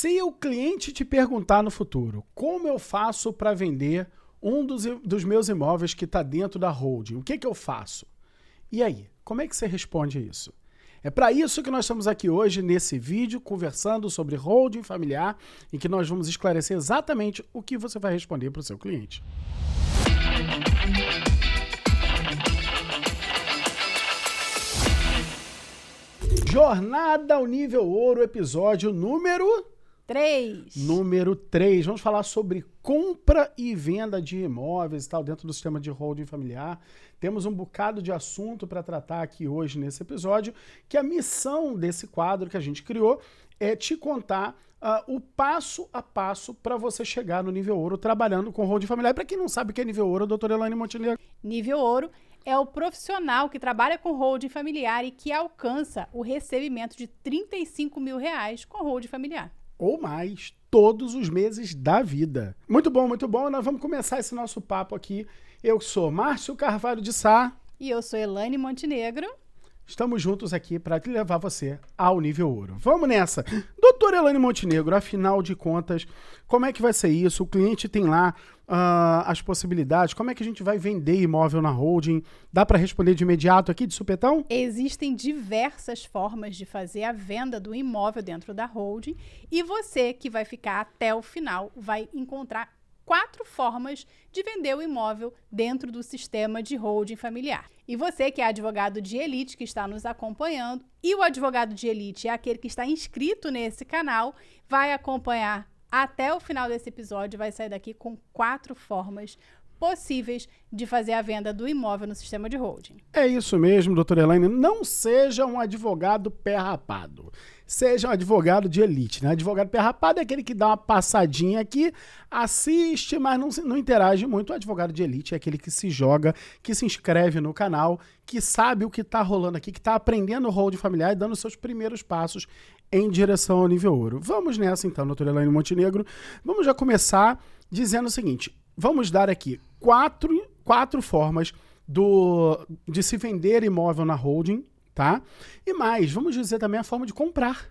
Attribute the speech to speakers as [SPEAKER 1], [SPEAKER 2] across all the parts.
[SPEAKER 1] Se o cliente te perguntar no futuro, como eu faço para vender um dos meus imóveis que está dentro da holding, o que eu faço? E aí, como é que você responde isso? É para isso que nós estamos aqui hoje nesse vídeo, conversando sobre holding familiar, em que nós vamos esclarecer exatamente o que você vai responder para o seu cliente. Jornada ao Nível Ouro, episódio número
[SPEAKER 2] 3.
[SPEAKER 1] Número 3. Vamos falar sobre compra e venda de imóveis e tal, dentro do sistema de holding familiar. Temos um bocado de assunto para tratar aqui hoje nesse episódio, que a missão desse quadro que a gente criou é te contar o passo a passo para você chegar no nível ouro trabalhando com holding familiar. Para quem não sabe o que é nível ouro, a doutora Elaine Montenegro.
[SPEAKER 2] Nível ouro é o profissional que trabalha com holding familiar e que alcança o recebimento de R$35 mil com holding familiar.
[SPEAKER 1] Ou mais, todos os meses da vida. Muito bom, muito bom. Nós vamos começar esse nosso papo aqui. Eu sou Márcio Carvalho de Sá.
[SPEAKER 2] E eu sou Elaine Montenegro.
[SPEAKER 1] Estamos juntos aqui para levar você ao nível ouro. Vamos nessa. Doutora Elaine Montenegro, afinal de contas, como é que vai ser isso? O cliente tem lá as possibilidades. Como é que a gente vai vender imóvel na holding? Dá para responder de imediato aqui, de supetão?
[SPEAKER 2] Existem diversas formas de fazer a venda do imóvel dentro da holding e você que vai ficar até o final vai encontrar 4 formas de vender o imóvel dentro do sistema de holding familiar. E você que é advogado de elite que está nos acompanhando, e o advogado de elite é aquele que está inscrito nesse canal, vai acompanhar até o final desse episódio, vai sair daqui com 4 formas possíveis de fazer a venda do imóvel no sistema de holding.
[SPEAKER 1] É isso mesmo, doutora Elaine. Não seja um advogado pé rapado. Seja um advogado de elite, né? Advogado pé rapado é aquele que dá uma passadinha aqui, assiste, mas não interage muito. O advogado de elite é aquele que se joga, que se inscreve no canal, que sabe o que está rolando aqui, que está aprendendo o holding familiar e dando seus primeiros passos em direção ao nível ouro. Vamos nessa então, doutora Elaine Montenegro. Vamos já começar dizendo o seguinte. Vamos dar aqui quatro formas de se vender imóvel na holding, tá? E mais, vamos dizer também a forma de comprar,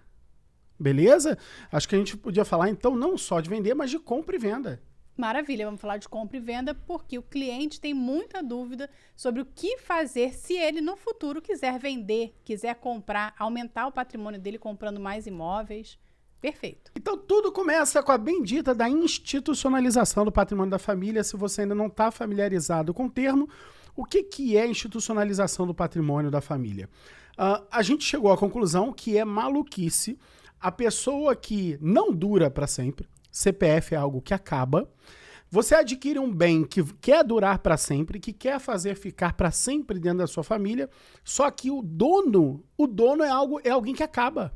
[SPEAKER 1] beleza? Acho que a gente podia falar então não só de vender, mas de compra e venda.
[SPEAKER 2] Maravilha, vamos falar de compra e venda porque o cliente tem muita dúvida sobre o que fazer se ele no futuro quiser vender, quiser comprar, aumentar o patrimônio dele comprando mais imóveis. Perfeito.
[SPEAKER 1] Então tudo começa com a bendita da institucionalização do patrimônio da família. Se você ainda não está familiarizado com o termo, o que é institucionalização do patrimônio da família? A gente chegou à conclusão que é maluquice a pessoa que não dura para sempre, CPF é algo que acaba, você adquire um bem que quer durar para sempre, que quer fazer ficar para sempre dentro da sua família, só que o dono é alguém que acaba.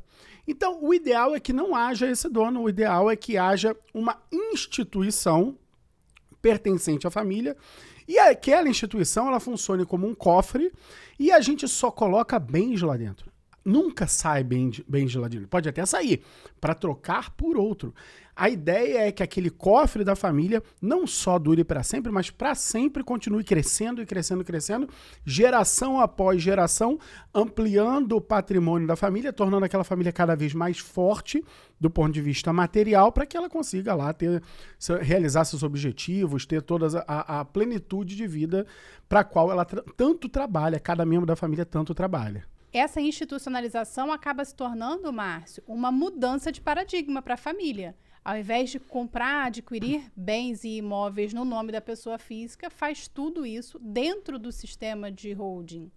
[SPEAKER 1] Então, o ideal é que não haja esse dono, o ideal é que haja uma instituição pertencente à família e aquela instituição ela funcione como um cofre e a gente só coloca bens lá dentro. Nunca sai bens de lá dentro. Pode até sair para trocar por outro. A ideia é que aquele cofre da família não só dure para sempre, mas para sempre continue crescendo e crescendo, crescendo, geração após geração, ampliando o patrimônio da família, tornando aquela família cada vez mais forte do ponto de vista material, para que ela consiga lá realizar seus objetivos, ter toda a plenitude de vida para a qual ela tanto trabalha, cada membro da família tanto trabalha.
[SPEAKER 2] Essa institucionalização acaba se tornando, Márcio, uma mudança de paradigma para a família. Ao invés de comprar, adquirir bens e imóveis no nome da pessoa física, faz tudo isso dentro do sistema de holding.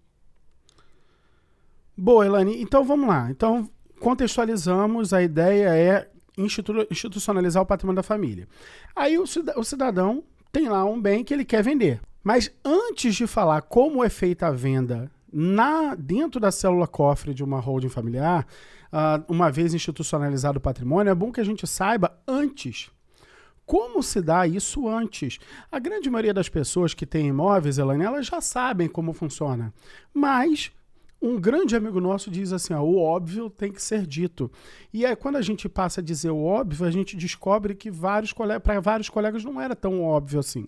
[SPEAKER 1] Boa, Elaine. Então, vamos lá. Então, contextualizamos, a ideia é institucionalizar o patrimônio da família. Aí, o cidadão tem lá um bem que ele quer vender. Mas antes de falar como é feita a venda dentro da célula cofre de uma holding familiar, uma vez institucionalizado o patrimônio, é bom que a gente saiba antes. Como se dá isso antes? A grande maioria das pessoas que têm imóveis, Elaine, elas já sabem como funciona. Mas um grande amigo nosso diz assim, o óbvio tem que ser dito. E aí, quando a gente passa a dizer o óbvio, a gente descobre que para vários colegas não era tão óbvio assim.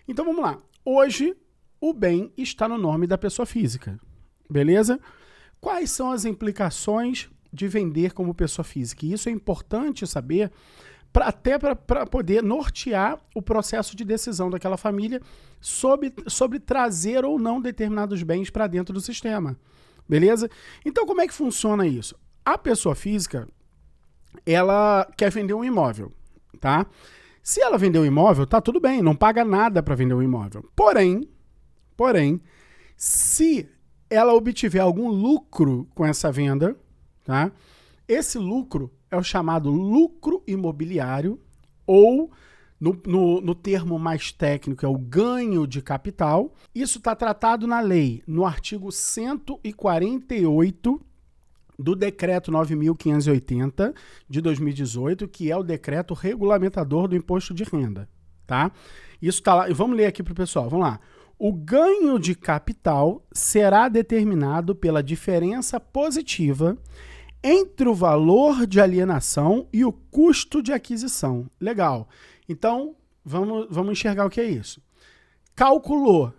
[SPEAKER 1] Então vamos lá. Hoje, o bem está no nome da pessoa física, beleza? Quais são as implicações de vender como pessoa física. E isso é importante saber até para poder nortear o processo de decisão daquela família sobre trazer ou não determinados bens para dentro do sistema. Beleza? Então, como é que funciona isso? A pessoa física, ela quer vender um imóvel, tá? Se ela vender um imóvel, tá tudo bem, não paga nada para vender um imóvel. Porém, se ela obtiver algum lucro com essa venda, tá? Esse lucro é o chamado lucro imobiliário, ou no termo mais técnico é o ganho de capital. Isso está tratado na lei, no artigo 148 do decreto 9.580 de 2018, que é o decreto regulamentador do imposto de renda, tá? Isso está lá, vamos ler aqui para o pessoal, vamos lá. O ganho de capital será determinado pela diferença positiva entre o valor de alienação e o custo de aquisição. Legal. Então, vamos enxergar o que é isso. Calculou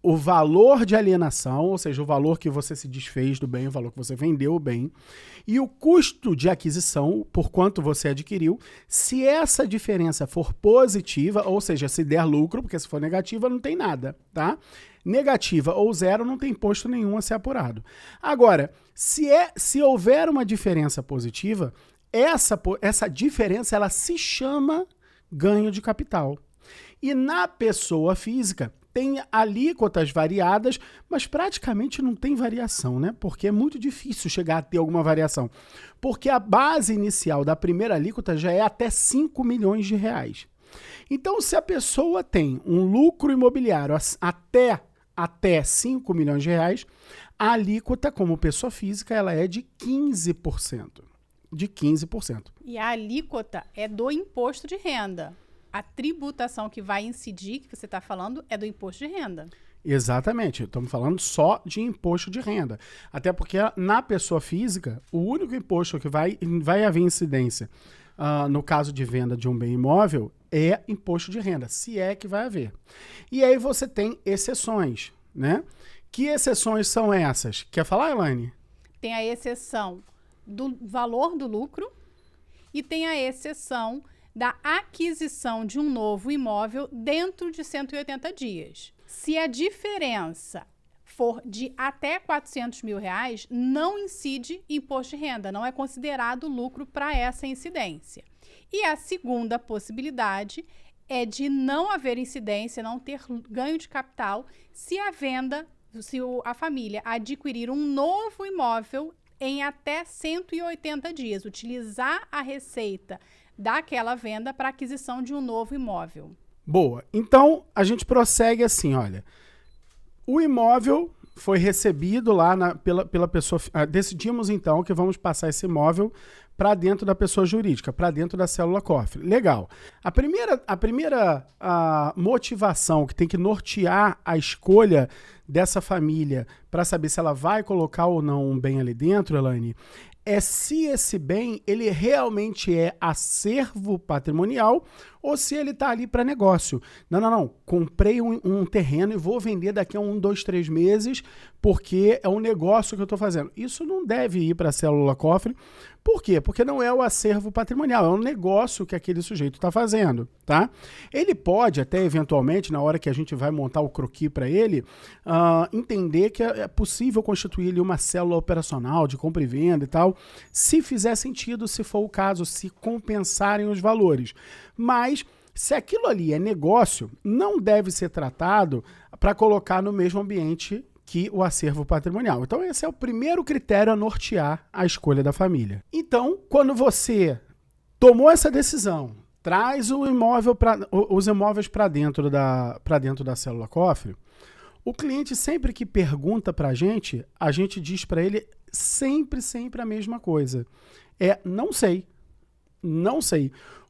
[SPEAKER 1] o valor de alienação, ou seja, o valor que você se desfez do bem, o valor que você vendeu o bem, e o custo de aquisição, por quanto você adquiriu. Se essa diferença for positiva, ou seja, se der lucro, porque se for negativa não tem nada, tá? Negativa ou zero, não tem imposto nenhum a ser apurado. Agora, se houver uma diferença positiva, essa diferença ela se chama ganho de capital. E na pessoa física, tem alíquotas variadas, mas praticamente não tem variação, né? Porque é muito difícil chegar a ter alguma variação. Porque a base inicial da primeira alíquota já é até 5 milhões de reais. Então, se a pessoa tem um lucro imobiliário até 5 milhões de reais, a alíquota, como pessoa física, ela é de 15%. De 15%.
[SPEAKER 2] E a alíquota é do imposto de renda. A tributação que vai incidir, que você está falando, é do imposto de renda.
[SPEAKER 1] Exatamente. Estamos falando só de imposto de renda. Até porque na pessoa física, o único imposto que vai haver incidência no caso de venda de um bem imóvel é imposto de renda, se é que vai haver. E aí você tem exceções, né? Que exceções são essas? Quer falar, Elaine?
[SPEAKER 2] Tem a exceção do valor do lucro e tem a exceção da aquisição de um novo imóvel dentro de 180 dias. Se a diferença for de até 400 mil reais, não incide imposto de renda, não é considerado lucro para essa incidência. E a segunda possibilidade é de não haver incidência, não ter ganho de capital, se a família adquirir um novo imóvel em até 180 dias, utilizar a receita daquela venda para aquisição de um novo imóvel.
[SPEAKER 1] Boa. Então, a gente prossegue assim, olha. O imóvel foi recebido lá pela pessoa... decidimos, então, que vamos passar esse imóvel para dentro da pessoa jurídica, para dentro da célula cofre. Legal. A primeira motivação que tem que nortear a escolha dessa família para saber se ela vai colocar ou não um bem ali dentro, Elaine, é se esse bem ele realmente é acervo patrimonial ou se ele está ali para negócio. Não. Comprei um terreno e vou vender daqui a 1, 2, 3 meses porque é um negócio que eu estou fazendo. Isso não deve ir para a célula cofre. Por quê? Porque não é o acervo patrimonial, é um negócio que aquele sujeito está fazendo, tá? Ele pode até, eventualmente, na hora que a gente vai montar o croquis para ele, entender que é possível constituir ali uma célula operacional de compra e venda e tal, se fizer sentido, se for o caso, se compensarem os valores. Mas, se aquilo ali é negócio, não deve ser tratado para colocar no mesmo ambiente que o acervo patrimonial. Então, esse é o primeiro critério a nortear a escolha da família. Então, quando você tomou essa decisão, traz os imóveis para dentro da célula cofre, o cliente sempre que pergunta para a gente diz para ele sempre a mesma coisa. Não sei.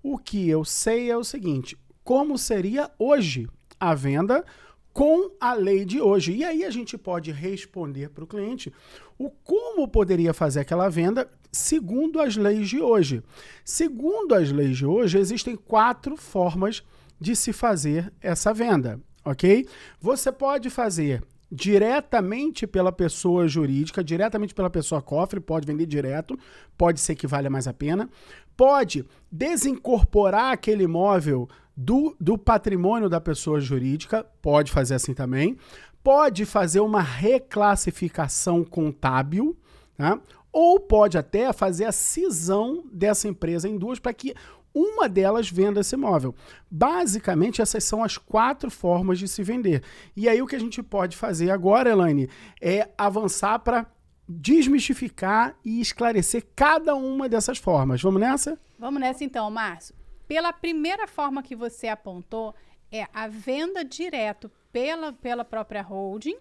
[SPEAKER 1] O que eu sei é o seguinte, como seria hoje a venda com a lei de hoje. E aí a gente pode responder para o cliente o como poderia fazer aquela venda segundo as leis de hoje. Segundo as leis de hoje, existem 4 formas de se fazer essa venda, ok? Você pode fazer diretamente pela pessoa jurídica, diretamente pela pessoa cofre, pode vender direto, pode ser que valha mais a pena, pode desincorporar aquele imóvel do patrimônio da pessoa jurídica, pode fazer assim também, pode fazer uma reclassificação contábil, tá? Ou pode até fazer a cisão dessa empresa em duas para que uma delas venda esse imóvel. Basicamente, essas são as 4 formas de se vender. E aí o que a gente pode fazer agora, Elaine, é avançar para desmistificar e esclarecer cada uma dessas formas. Vamos nessa?
[SPEAKER 2] Vamos nessa então, Márcio. Pela primeira forma que você apontou, é a venda direto pela própria holding,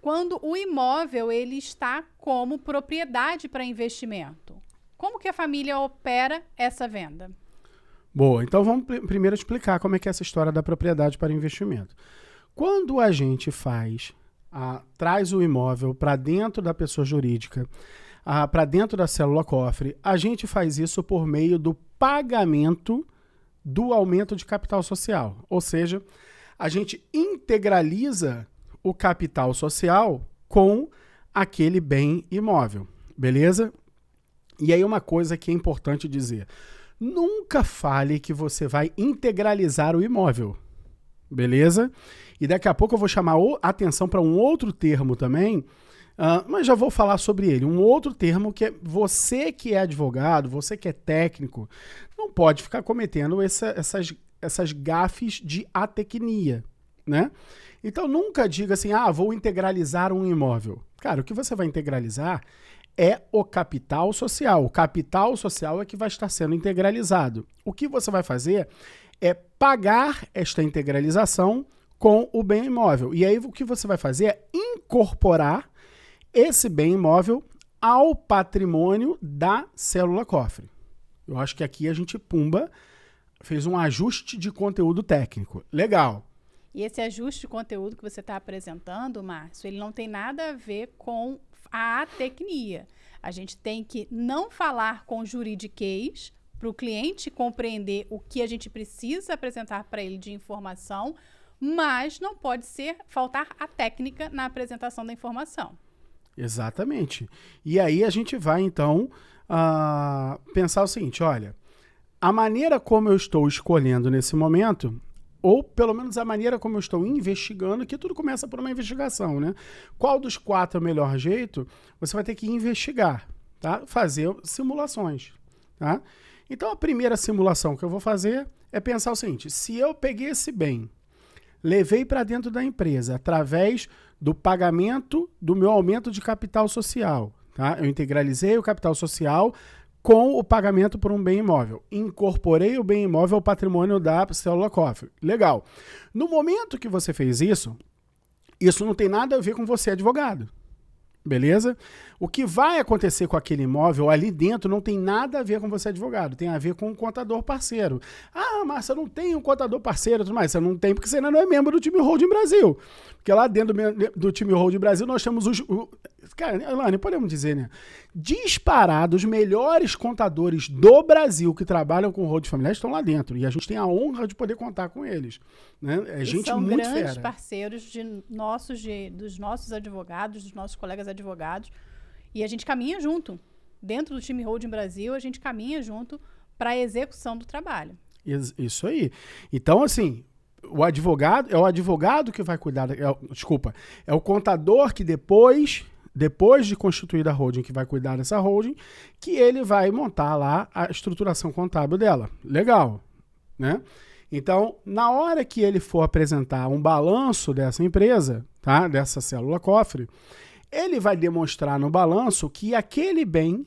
[SPEAKER 2] quando o imóvel ele está como propriedade para investimento. Como que a família opera essa venda?
[SPEAKER 1] Boa, então vamos primeiro explicar como é que é essa história da propriedade para investimento. Quando a gente traz o imóvel para dentro da pessoa jurídica, para dentro da célula cofre, a gente faz isso por meio do pagamento do aumento de capital social. Ou seja, a gente integraliza o capital social com aquele bem imóvel, beleza? E aí uma coisa que é importante dizer, nunca fale que você vai integralizar o imóvel, beleza? E daqui a pouco eu vou chamar a atenção para um outro termo também, mas já vou falar sobre ele. Um outro termo que é você que é advogado, você que é técnico, não pode ficar cometendo essas gafes de atecnia, né? Então nunca diga assim, vou integralizar um imóvel. Cara, o que você vai integralizar é o capital social. O capital social é que vai estar sendo integralizado. O que você vai fazer é pagar esta integralização com o bem imóvel. E aí o que você vai fazer é incorporar esse bem imóvel ao patrimônio da célula cofre. Eu acho que aqui a gente, fez um ajuste de conteúdo técnico. Legal.
[SPEAKER 2] E esse ajuste de conteúdo que você está apresentando, Márcio, ele não tem nada a ver com a atecnia. A gente tem que não falar com juridiquês para o cliente compreender o que a gente precisa apresentar para ele de informação, mas não pode faltar a técnica na apresentação da informação.
[SPEAKER 1] Exatamente. E aí a gente vai, então, pensar o seguinte, olha, a maneira como eu estou escolhendo nesse momento, ou pelo menos a maneira como eu estou investigando, que tudo começa por uma investigação, né? Qual dos 4 é o melhor jeito? Você vai ter que investigar, tá? Fazer simulações, tá? Então a primeira simulação que eu vou fazer é pensar o seguinte, se eu peguei esse bem, levei para dentro da empresa através do pagamento do meu aumento de capital social, tá? Eu integralizei o capital social com o pagamento por um bem imóvel. Incorporei o bem imóvel ao patrimônio da célula cofre. Legal. No momento que você fez isso não tem nada a ver com você, advogado. Beleza? O que vai acontecer com aquele imóvel ali dentro não tem nada a ver com você, advogado. Tem a ver com um contador parceiro. Mas eu não tenho um contador parceiro, tudo mais. Você não tem porque você ainda não é membro do time Holding Brasil. Porque lá dentro do time Holding Brasil nós temos cara, Elaine, podemos dizer, né? Disparados, os melhores contadores do Brasil que trabalham com holding familiar estão lá dentro. E a gente tem a honra de poder contar com eles. Né? É gente muito fera. São
[SPEAKER 2] grandes parceiros dos nossos advogados, dos nossos colegas advogados. E a gente caminha junto. Dentro do time Holding Brasil, a gente caminha junto para a execução do trabalho.
[SPEAKER 1] Isso aí. Então, assim, o advogado que vai cuidar, é o contador que depois de constituída a holding, que vai cuidar dessa holding, que ele vai montar lá a estruturação contábil dela. Legal, né? Então, na hora que ele for apresentar um balanço dessa empresa, tá? Dessa célula cofre, ele vai demonstrar no balanço que aquele bem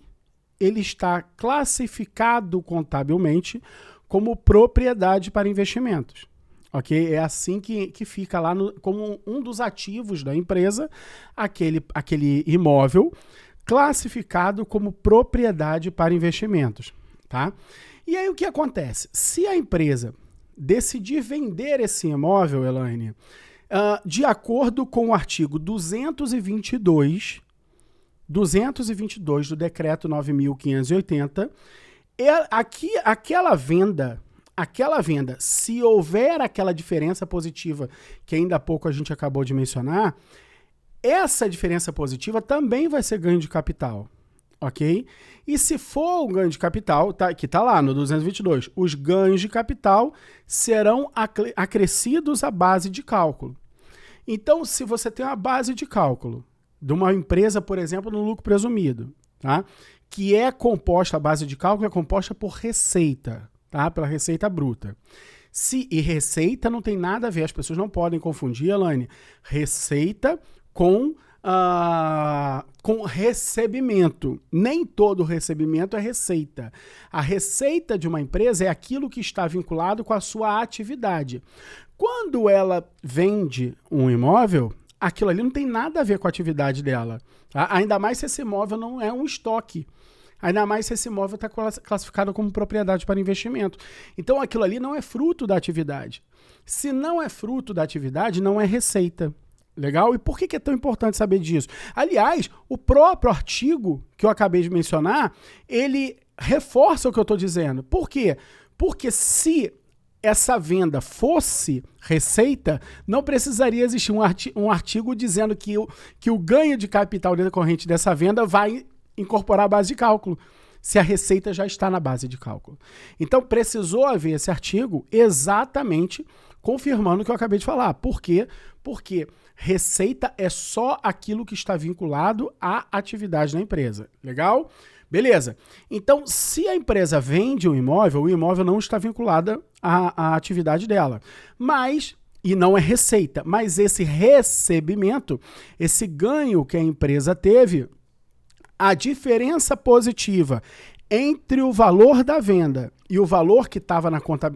[SPEAKER 1] ele está classificado contabilmente como propriedade para investimentos. Ok? É assim que fica lá como um dos ativos da empresa, aquele imóvel classificado como propriedade para investimentos. Tá? E aí o que acontece? Se a empresa decidir vender esse imóvel, Elaine, de acordo com o artigo 222 do Decreto 9.580, aquela venda, aquela venda, se houver aquela diferença positiva que ainda há pouco a gente acabou de mencionar, essa diferença positiva também vai ser ganho de capital, ok? E se for um ganho de capital, que está lá no 222, os ganhos de capital serão acrescidos à base de cálculo. Então, se você tem uma base de cálculo de uma empresa, por exemplo, no lucro presumido, tá? Que é composta, a base de cálculo é composta por receita, tá? Pela receita bruta. E receita não tem nada a ver, as pessoas não podem confundir, Elaine, receita com recebimento. Nem todo recebimento é receita. A receita de uma empresa é aquilo que está vinculado com a sua atividade. Quando ela vende um imóvel, aquilo ali não tem nada a ver com a atividade dela. Tá? Ainda mais se esse imóvel não é um estoque. Ainda mais se esse imóvel está classificado como propriedade para investimento. Então, aquilo ali não é fruto da atividade. Se não é fruto da atividade, não é receita. Legal? E por que é tão importante saber disso? Aliás, o próprio artigo que eu acabei de mencionar, ele reforça o que eu estou dizendo. Por quê? Porque se essa venda fosse receita, não precisaria existir um artigo dizendo que o ganho de capital decorrente dessa venda vai incorporar a base de cálculo, se a receita já está na base de cálculo. Então, precisou haver esse artigo exatamente confirmando o que eu acabei de falar. Por quê? Porque receita é só aquilo que está vinculado à atividade da empresa. Legal? Beleza. Então, se a empresa vende um imóvel, o imóvel não está vinculado à atividade dela. E não é receita, mas esse recebimento, esse ganho que a empresa teve, a diferença positiva entre o valor da venda e o valor que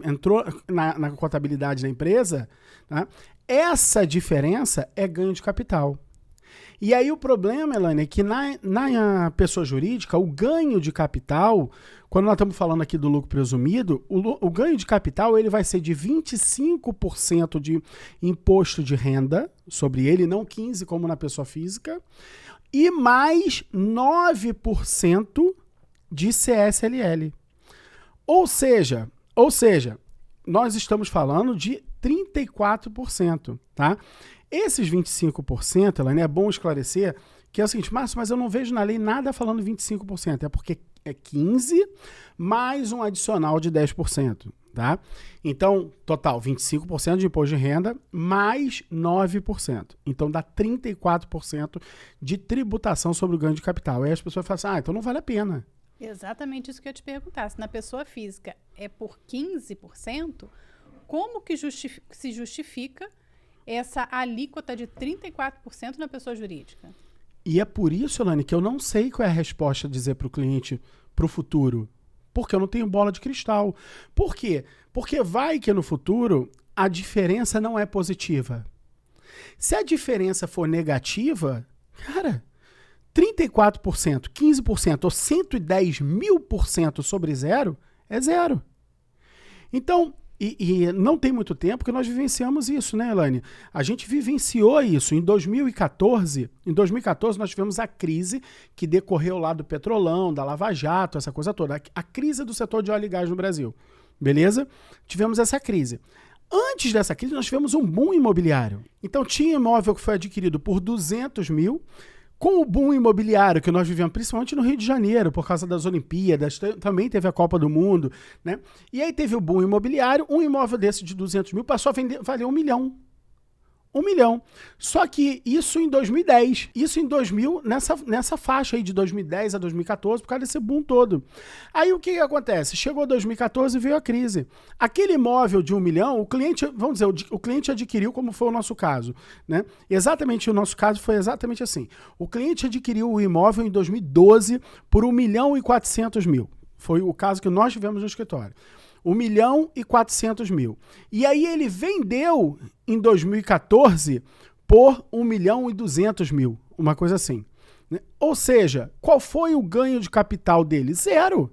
[SPEAKER 1] entrou na contabilidade da empresa, tá? Essa diferença é ganho de capital. E aí o problema, Elaine, é que na pessoa jurídica, o ganho de capital, quando nós estamos falando aqui do lucro presumido, o ganho de capital ele vai ser de 25% de imposto de renda sobre ele, não 15% como na pessoa física, e mais 9% de CSLL. Ou seja, nós estamos falando de 34%, tá? Esses 25%, Elaine, é bom esclarecer que é o seguinte, Márcio, mas eu não vejo na lei nada falando 25%, é porque é 15% mais um adicional de 10%, tá? Então, total, 25% de imposto de renda mais 9%. Então, dá 34% de tributação sobre o ganho de capital. Aí as pessoas falam assim, então não vale a pena.
[SPEAKER 2] Exatamente isso que eu ia te perguntar. Se na pessoa física é por 15%, como que se justifica essa alíquota de 34% na pessoa jurídica?
[SPEAKER 1] E é por isso, Elaine, que eu não sei qual é a resposta a dizer para o cliente para o futuro. Porque eu não tenho bola de cristal. Por quê? Porque vai que no futuro a diferença não é positiva. Se a diferença for negativa, cara, 34%, 15% ou 110.000% sobre zero é zero. Então, e não tem muito tempo que nós vivenciamos isso, né, Elaine? A gente vivenciou isso. Em 2014, nós tivemos a crise que decorreu lá do Petrolão, da Lava Jato, essa coisa toda. A crise do setor de óleo e gás no Brasil. Beleza? Tivemos essa crise. Antes dessa crise, nós tivemos um boom imobiliário. Então, tinha imóvel que foi adquirido por 200 mil, com o boom imobiliário que nós vivemos, principalmente no Rio de Janeiro, por causa das Olimpíadas, também teve a Copa do Mundo, né? E aí teve o boom imobiliário, um imóvel desse de 200 mil passou a valer 1 milhão. 1 milhão. Só que isso em 2010. Isso em 2000, nessa faixa aí de 2010 a 2014, por causa desse boom todo. Aí o que acontece? Chegou 2014 e veio a crise. Aquele imóvel de 1 milhão, o cliente, vamos dizer, o cliente adquiriu, como foi o nosso caso, né? Exatamente, o nosso caso foi exatamente assim. O cliente adquiriu o imóvel em 2012 por 1.400.000. Foi o caso que nós tivemos no escritório. 1.400.000. E aí ele vendeu em 2014 por 1.200.000, uma coisa assim. Ou seja, qual foi o ganho de capital dele? Zero.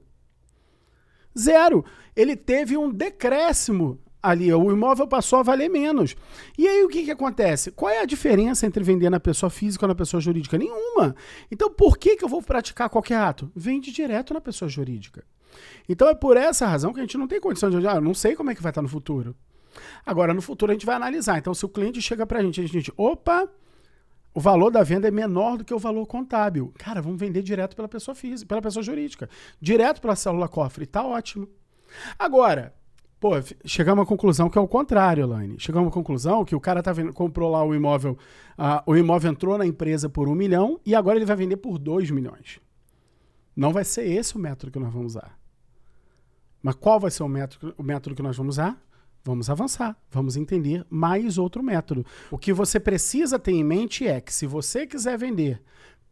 [SPEAKER 1] Zero. Ele teve um decréscimo ali, o imóvel passou a valer menos. E aí o que acontece? Qual é a diferença entre vender na pessoa física ou na pessoa jurídica? Nenhuma. Então por que eu vou praticar qualquer ato? Vende direto na pessoa jurídica. Então é por essa razão que a gente não tem condição de eu não sei como é que vai estar no futuro. Agora, no futuro a gente vai analisar. Então, se o cliente chega pra gente, a gente, opa, o valor da venda é menor do que o valor contábil. Cara, vamos vender direto pela pessoa física, pela pessoa jurídica. Direto pela célula cofre. Tá ótimo. Agora, pô, chegamos à conclusão que é o contrário, Elaine. Chegamos à conclusão que o cara comprou lá o imóvel entrou na empresa por 1 milhão e agora ele vai vender por 2 milhões. Não vai ser esse o método que nós vamos usar. Mas qual vai ser o método que nós vamos usar? Vamos avançar, vamos entender mais outro método. O que você precisa ter em mente é que se você quiser vender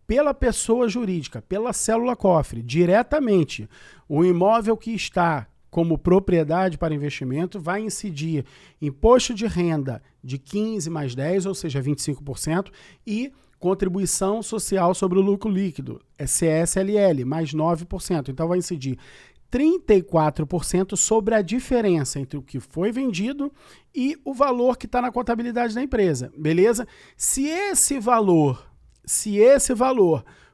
[SPEAKER 1] pela pessoa jurídica, pela célula cofre, diretamente, o imóvel que está como propriedade para investimento vai incidir imposto de renda de 15 mais 10, ou seja, 25%, e contribuição social sobre o lucro líquido, CSLL, mais 9%. Então vai incidir 34% sobre a diferença entre o que foi vendido e o valor que está na contabilidade da empresa, beleza? Se esse valor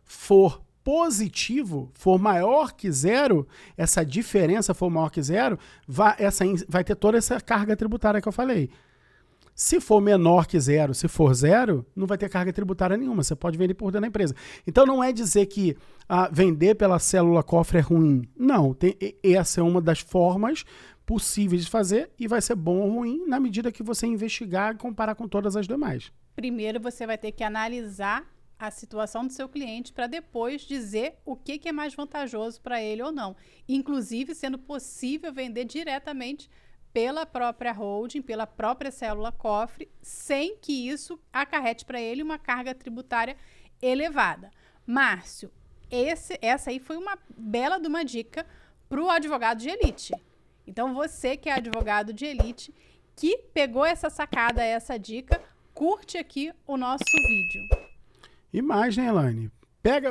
[SPEAKER 1] for positivo, for maior que zero, essa diferença for maior que zero, vai ter toda essa carga tributária que eu falei. Se for menor que zero, se for zero, não vai ter carga tributária nenhuma. Você pode vender por dentro da empresa. Então não é dizer que vender pela célula cofre é ruim. Não, essa é uma das formas possíveis de fazer e vai ser bom ou ruim na medida que você investigar e comparar com todas as demais.
[SPEAKER 2] Primeiro você vai ter que analisar a situação do seu cliente para depois dizer o que é mais vantajoso para ele ou não. Inclusive sendo possível vender diretamente pela própria holding, pela própria célula cofre, sem que isso acarrete para ele uma carga tributária elevada. Márcio, essa aí foi uma bela de uma dica para o advogado de elite. Então, você que é advogado de elite, que pegou essa sacada, essa dica, curte aqui o nosso vídeo.
[SPEAKER 1] E mais, né, Elaine?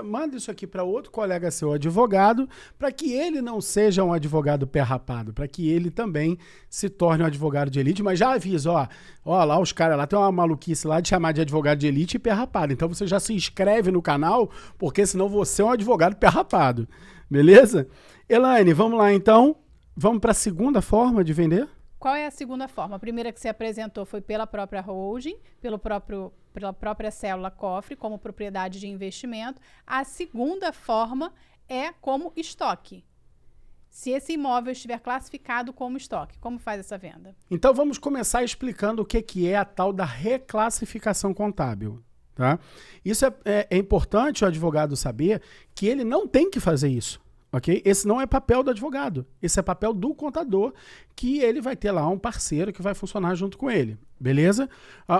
[SPEAKER 1] Manda isso aqui para outro colega seu advogado, para que ele não seja um advogado pé rapado, para que ele também se torne um advogado de elite. Mas já aviso, ó lá os caras lá tem uma maluquice lá de chamar de advogado de elite e pé rapado. Então você já se inscreve no canal, porque senão você é um advogado pé rapado. Beleza? Elaine, vamos lá então. Vamos para a segunda forma de vender?
[SPEAKER 2] Qual é a segunda forma? A primeira que você apresentou foi pela própria holding, pela própria célula cofre, como propriedade de investimento. A segunda forma é como estoque. Se esse imóvel estiver classificado como estoque, como faz essa venda?
[SPEAKER 1] Então vamos começar explicando o que é a tal da reclassificação contábil. Tá? Isso é importante o advogado saber que ele não tem que fazer isso. Okay? Esse não é papel do advogado, esse é papel do contador, que ele vai ter lá um parceiro que vai funcionar junto com ele, beleza?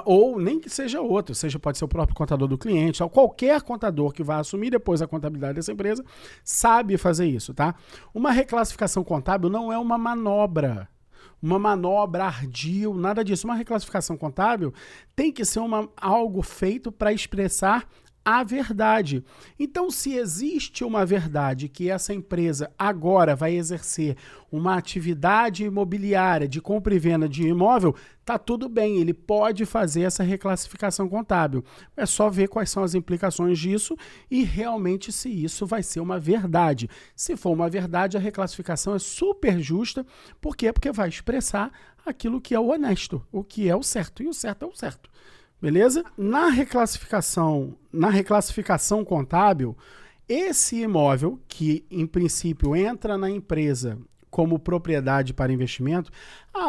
[SPEAKER 1] Ou nem que seja outro, pode ser o próprio contador do cliente, ou qualquer contador que vai assumir depois a contabilidade dessa empresa, sabe fazer isso, tá? Uma reclassificação contábil não é uma manobra ardil, nada disso. Uma reclassificação contábil tem que ser algo feito para expressar a verdade. Então, se existe uma verdade que essa empresa agora vai exercer uma atividade imobiliária de compra e venda de imóvel, tá tudo bem, ele pode fazer essa reclassificação contábil. É só ver quais são as implicações disso e realmente se isso vai ser uma verdade. Se for uma verdade, a reclassificação é super justa. Por quê? Porque vai expressar aquilo que é o honesto, o que é o certo, e o certo é o certo. Beleza? Na reclassificação contábil, esse imóvel, que em princípio entra na empresa como propriedade para investimento,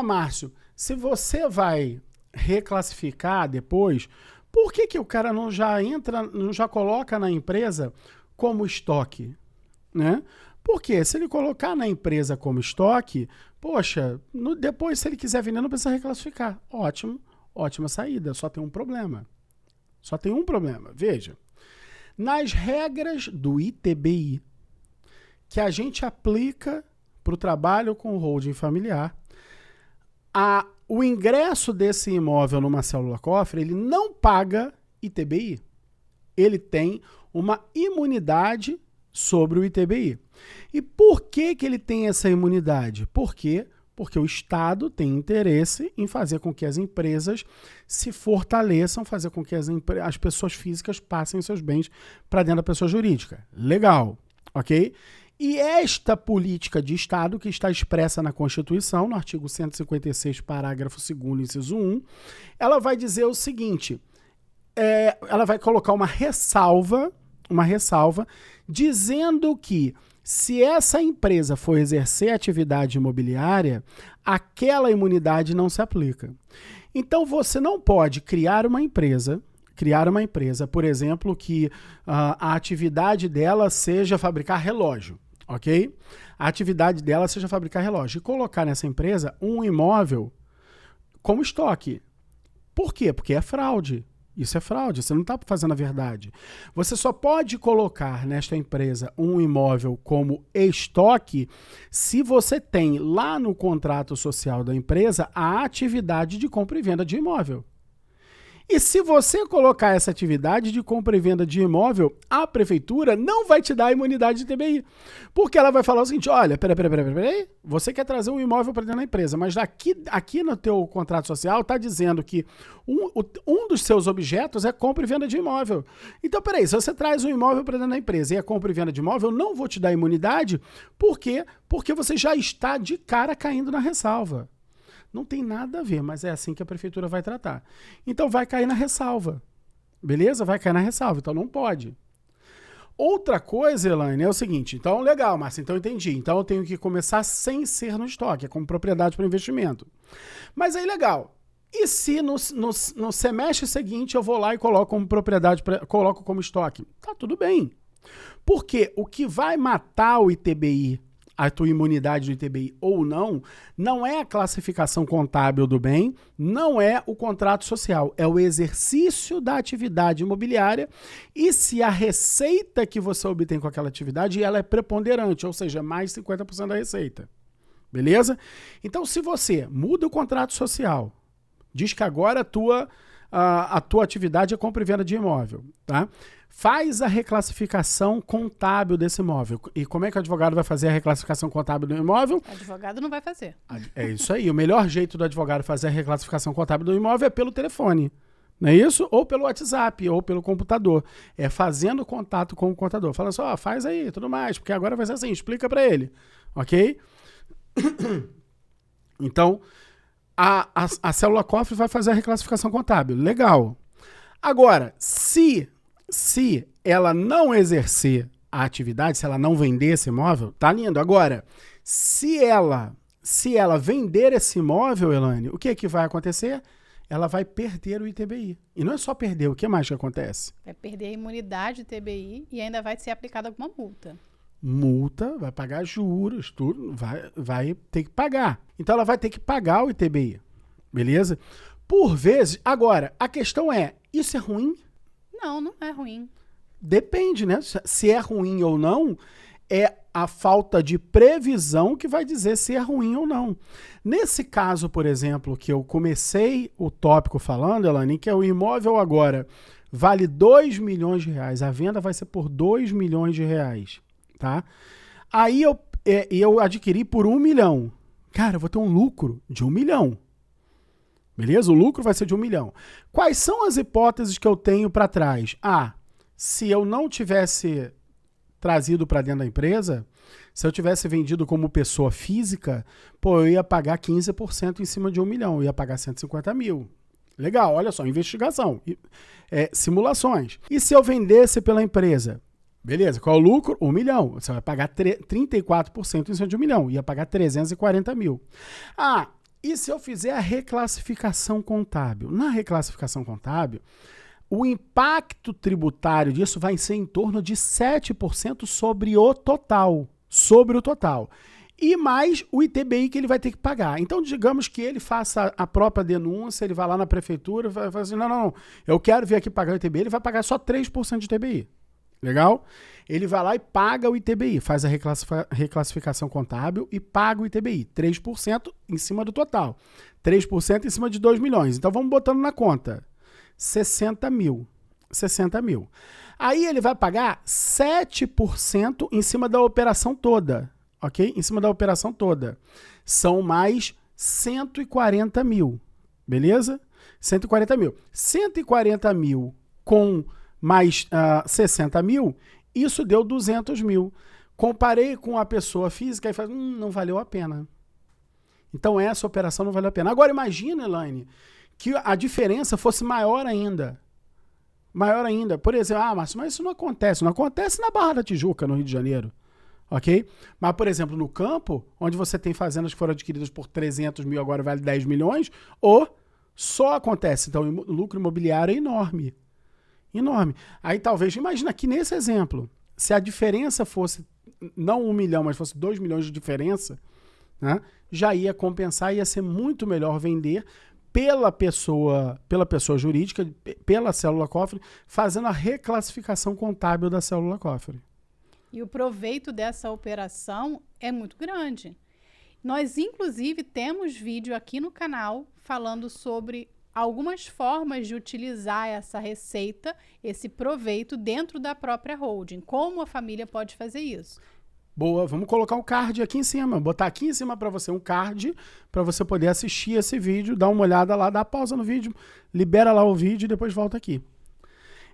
[SPEAKER 1] Márcio, se você vai reclassificar depois, por que o cara não já coloca na empresa como estoque? Né? Porque se ele colocar na empresa como estoque, poxa, depois se ele quiser vender não precisa reclassificar. Ótima saída, só tem um problema. Veja, nas regras do ITBI, que a gente aplica para o trabalho com holding familiar, o ingresso desse imóvel numa célula cofre, ele não paga ITBI. Ele tem uma imunidade sobre o ITBI. E por que ele tem essa imunidade? Porque o Estado tem interesse em fazer com que as empresas se fortaleçam, fazer com que as pessoas físicas passem seus bens para dentro da pessoa jurídica. Legal, ok? E esta política de Estado, que está expressa na Constituição, no artigo 156, parágrafo 2º, inciso 1, ela vai dizer o seguinte, ela vai colocar uma ressalva, dizendo que se essa empresa for exercer atividade imobiliária, aquela imunidade não se aplica. Então você não pode criar uma empresa, por exemplo, que a atividade dela seja fabricar relógio, ok? A atividade dela seja fabricar relógio e colocar nessa empresa um imóvel como estoque. Por quê? Porque é fraude. Isso é fraude, você não está fazendo a verdade. Você só pode colocar nesta empresa um imóvel como estoque se você tem lá no contrato social da empresa a atividade de compra e venda de imóvel. E se você colocar essa atividade de compra e venda de imóvel, a prefeitura não vai te dar a imunidade de TBI. Porque ela vai falar o seguinte, olha, peraí, você quer trazer um imóvel para dentro da empresa, mas aqui no teu contrato social está dizendo que um dos seus objetos é compra e venda de imóvel. Então, peraí, se você traz um imóvel para dentro da empresa e é compra e venda de imóvel, eu não vou te dar imunidade. Por quê? Porque você já está de cara caindo na ressalva. Não tem nada a ver, mas é assim que a prefeitura vai tratar. Então vai cair na ressalva. Beleza? Vai cair na ressalva, então não pode. Outra coisa, Elaine, é o seguinte, então legal, Márcia, então eu entendi. Então eu tenho que começar sem ser no estoque, é como propriedade para investimento. Mas aí legal, e se no semestre seguinte eu vou lá e coloco como propriedade, coloco como estoque? Tá tudo bem. Porque o que vai matar o ITBI, a tua imunidade do ITBI ou não, não é a classificação contábil do bem, não é o contrato social, é o exercício da atividade imobiliária e se a receita que você obtém com aquela atividade ela é preponderante, ou seja, mais 50% da receita. Beleza? Então, se você muda o contrato social, diz que agora a tua atividade é compra e venda de imóvel, tá? Faz a reclassificação contábil desse imóvel. E como é que o advogado vai fazer a reclassificação contábil do imóvel?
[SPEAKER 2] O advogado não vai fazer.
[SPEAKER 1] É isso aí. O melhor jeito do advogado fazer a reclassificação contábil do imóvel é pelo telefone. Não é isso? Ou pelo WhatsApp, ou pelo computador. É fazendo contato com o contador. Fala só, faz aí, tudo mais, porque agora vai ser assim, explica para ele. Ok? Então, a célula cofre vai fazer a reclassificação contábil. Legal. Agora, se ela não exercer a atividade, se ela não vender esse imóvel, tá lindo. Agora, se ela vender esse imóvel, Elaine, o que vai acontecer? Ela vai perder o ITBI. E não é só perder, o que mais que acontece?
[SPEAKER 2] Vai perder a imunidade do ITBI e ainda vai ser aplicada alguma multa.
[SPEAKER 1] Multa, vai pagar juros, tudo, vai ter que pagar. Então ela vai ter que pagar o ITBI, beleza? Por vezes, agora, a questão é, isso é ruim?
[SPEAKER 2] Não, não é ruim.
[SPEAKER 1] Depende, né? Se é ruim ou não, é a falta de previsão que vai dizer se é ruim ou não. Nesse caso, por exemplo, que eu comecei o tópico falando, Elaine, que é o imóvel agora vale 2 milhões de reais, a venda vai ser por 2 milhões de reais, tá? Aí eu adquiri por 1 milhão. Cara, eu vou ter um lucro de 1 milhão. Beleza? O lucro vai ser de 1 milhão. Quais são as hipóteses que eu tenho para trás? Se eu não tivesse trazido para dentro da empresa, se eu tivesse vendido como pessoa física, eu ia pagar 15% em cima de 1 milhão, eu ia pagar 150 mil. Legal, olha só, investigação, simulações. E se eu vendesse pela empresa? Beleza, qual é o lucro? 1 milhão. Você vai pagar 34% em cima de 1 milhão, ia pagar 340 mil. E se eu fizer a reclassificação contábil? Na reclassificação contábil, o impacto tributário disso vai ser em torno de 7% sobre o total. Sobre o total. E mais o ITBI que ele vai ter que pagar. Então, digamos que ele faça a própria denúncia, ele vai lá na prefeitura e vai falar assim, não, eu quero vir aqui pagar o ITBI, ele vai pagar só 3% de ITBI. Legal? Ele vai lá e paga o ITBI, faz a reclassificação contábil e paga o ITBI. 3% em cima do total. 3% em cima de 2 milhões. Então vamos botando na conta. 60 mil. 60 mil. Aí ele vai pagar 7% em cima da operação toda. Ok? Em cima da operação toda. São mais 140 mil. Beleza? 140 mil. 140 mil com mais 60 mil, isso deu 200 mil. Comparei com a pessoa física e falei, não valeu a pena. Então essa operação não valeu a pena. Agora imagina, Elaine, que a diferença fosse maior ainda. Maior ainda. Por exemplo, mas isso não acontece. Não acontece na Barra da Tijuca, no Rio de Janeiro. Ok? Mas, por exemplo, no campo, onde você tem fazendas que foram adquiridas por 300 mil, agora vale 10 milhões, ou só acontece. Então, o lucro imobiliário é enorme. Enorme. Aí, talvez, imagina que nesse exemplo, se a diferença fosse, não 1 milhão, mas fosse 2 milhões de diferença, né, já ia compensar, ia ser muito melhor vender pela pessoa jurídica, pela célula cofre, fazendo a reclassificação contábil da célula cofre.
[SPEAKER 2] E o proveito dessa operação é muito grande. Nós, inclusive, temos vídeo aqui no canal falando sobre algumas formas de utilizar essa receita, esse proveito dentro da própria holding. Como a família pode fazer isso?
[SPEAKER 1] Boa, vamos colocar um card aqui em cima, botar aqui em cima para você um card, para você poder assistir esse vídeo, dar uma olhada lá, dá pausa no vídeo, libera lá o vídeo e depois volta aqui.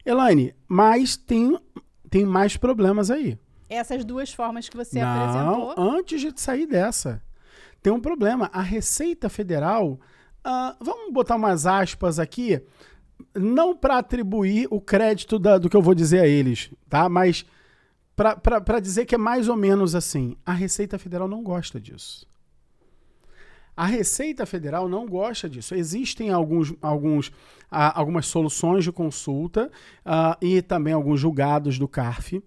[SPEAKER 1] Elaine, mas tem mais problemas aí.
[SPEAKER 2] Essas duas formas que você apresentou.
[SPEAKER 1] Antes de sair dessa, tem um problema. A Receita Federal, vamos botar umas aspas aqui, não para atribuir o crédito do que eu vou dizer a eles, tá? Mas para dizer que é mais ou menos assim. A Receita Federal não gosta disso. A Receita Federal não gosta disso. Existem algumas soluções de consulta e também alguns julgados do CARF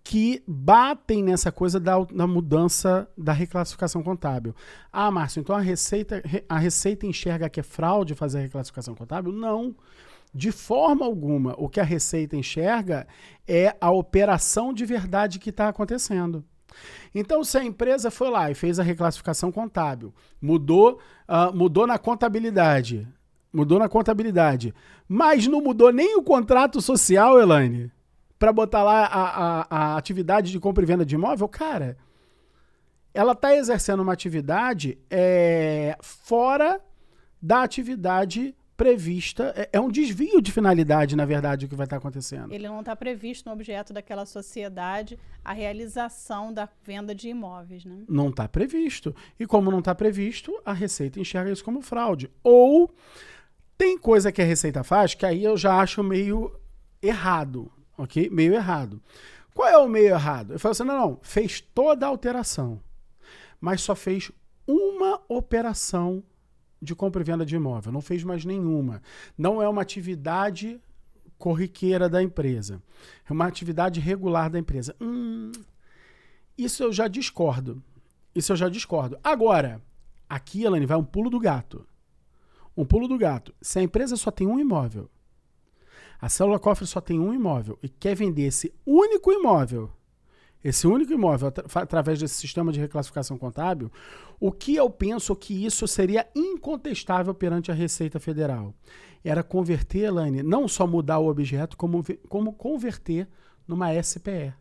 [SPEAKER 1] que batem nessa coisa da mudança da reclassificação contábil. Márcio, então a Receita enxerga que é fraude fazer a reclassificação contábil? Não. De forma alguma, o que a Receita enxerga é a operação de verdade que está acontecendo. Então, se a empresa foi lá e fez a reclassificação contábil, mudou na contabilidade, mas não mudou nem o contrato social, Elaine, para botar lá a atividade de compra e venda de imóvel, cara, ela está exercendo uma atividade fora da atividade prevista, é um desvio de finalidade, na verdade, o que vai estar acontecendo.
[SPEAKER 2] Ele não está previsto no objeto daquela sociedade a realização da venda de imóveis, né?
[SPEAKER 1] Não está previsto. E como não está previsto, a Receita enxerga isso como fraude. Ou tem coisa que a Receita faz que aí eu já acho meio errado, ok? Meio errado. Qual é o meio errado? Eu falo assim, não, fez toda a alteração, mas só fez uma operação de compra e venda de imóvel, não fez mais nenhuma. Não é uma atividade corriqueira da empresa. É uma atividade regular da empresa. Isso eu já discordo. Agora, aqui, Elaine, vai um pulo do gato. Se a empresa só tem um imóvel, a célula cofre só tem um imóvel e quer vender esse único imóvel através desse sistema de reclassificação contábil, o que eu penso que isso seria incontestável perante a Receita Federal? Era converter, Elaine, não só mudar o objeto, como converter numa SPE.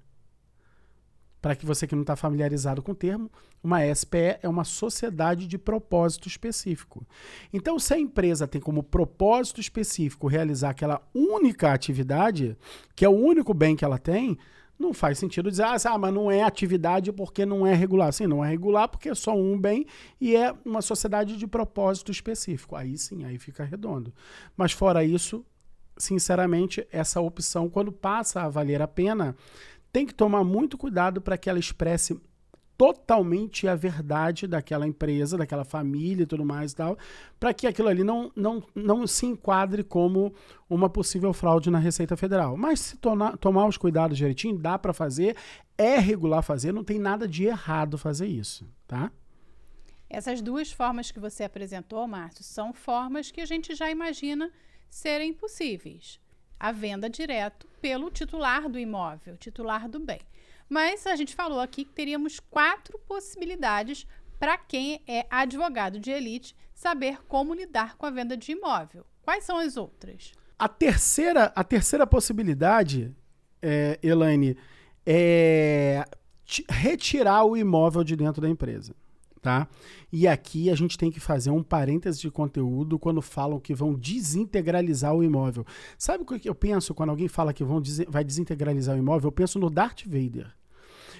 [SPEAKER 1] Para que você que não está familiarizado com o termo, uma SPE é uma sociedade de propósito específico. Então, se a empresa tem como propósito específico realizar aquela única atividade, que é o único bem que ela tem, não faz sentido dizer, mas não é atividade porque não é regular. Sim, não é regular porque é só um bem e é uma sociedade de propósito específico. Aí sim, aí fica redondo. Mas fora isso, sinceramente, essa opção, quando passa a valer a pena, tem que tomar muito cuidado para que ela expresse totalmente a verdade daquela empresa, daquela família e tudo mais e tal, para que aquilo ali não se enquadre como uma possível fraude na Receita Federal. Mas se tomar os cuidados direitinho, dá para fazer, é regular fazer, não tem nada de errado fazer isso, tá?
[SPEAKER 2] Essas duas formas que você apresentou, Márcio, são formas que a gente já imagina serem possíveis. A venda direto pelo titular do imóvel, titular do bem. Mas a gente falou aqui que teríamos 4 possibilidades para quem é advogado de elite saber como lidar com a venda de imóvel. Quais são as outras?
[SPEAKER 1] A terceira possibilidade, Elaine, é retirar o imóvel de dentro da empresa. Tá? E aqui a gente tem que fazer um parêntese de conteúdo quando falam que vão desintegralizar o imóvel. Sabe o que eu penso quando alguém fala que vai desintegralizar o imóvel? Eu penso no Darth Vader.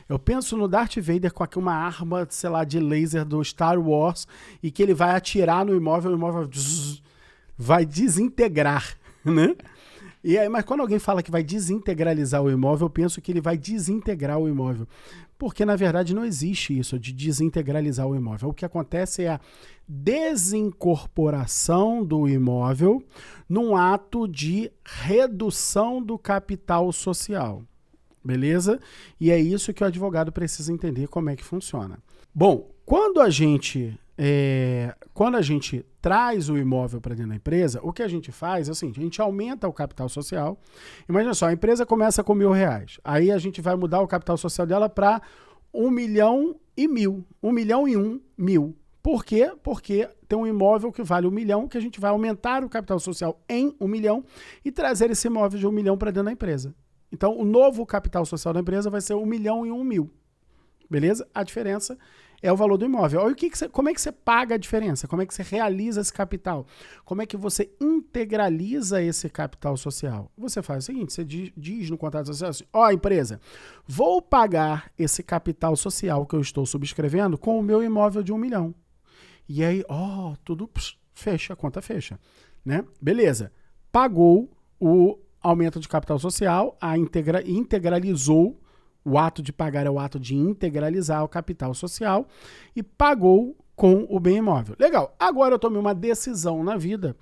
[SPEAKER 1] Eu penso no Darth Vader com uma arma, sei lá, de laser do Star Wars e que ele vai atirar no imóvel, o imóvel vai desintegrar, né? E aí, mas quando alguém fala que vai desintegralizar o imóvel, eu penso que ele vai desintegrar o imóvel. Porque, na verdade, não existe isso de desintegralizar o imóvel. O que acontece é a desincorporação do imóvel num ato de redução do capital social. Beleza? E é isso que o advogado precisa entender como é que funciona. Bom, quando a gente traz o imóvel para dentro da empresa, o que a gente faz é o seguinte, a gente aumenta o capital social. Imagina só, a empresa começa com R$1.000. Aí a gente vai mudar o capital social dela para 1.100.000. 1.001.000. Por quê? Porque tem um imóvel que vale 1 milhão, que a gente vai aumentar o capital social em 1 milhão e trazer esse imóvel de 1 milhão para dentro da empresa. Então, o novo capital social da empresa vai ser 1.001.000. Beleza? A diferença é o valor do imóvel. Olha como é que você paga a diferença? Como é que você realiza esse capital? Como é que você integraliza esse capital social? Você faz o seguinte, você diz no contrato social assim, empresa, vou pagar esse capital social que eu estou subscrevendo com o meu imóvel de 1 milhão. E aí, tudo fecha, a conta fecha. Né? Beleza. Pagou o aumento de capital social, integralizou. O ato de pagar é o ato de integralizar o capital social e pagou com o bem imóvel. Legal. Agora eu tomei uma decisão na vida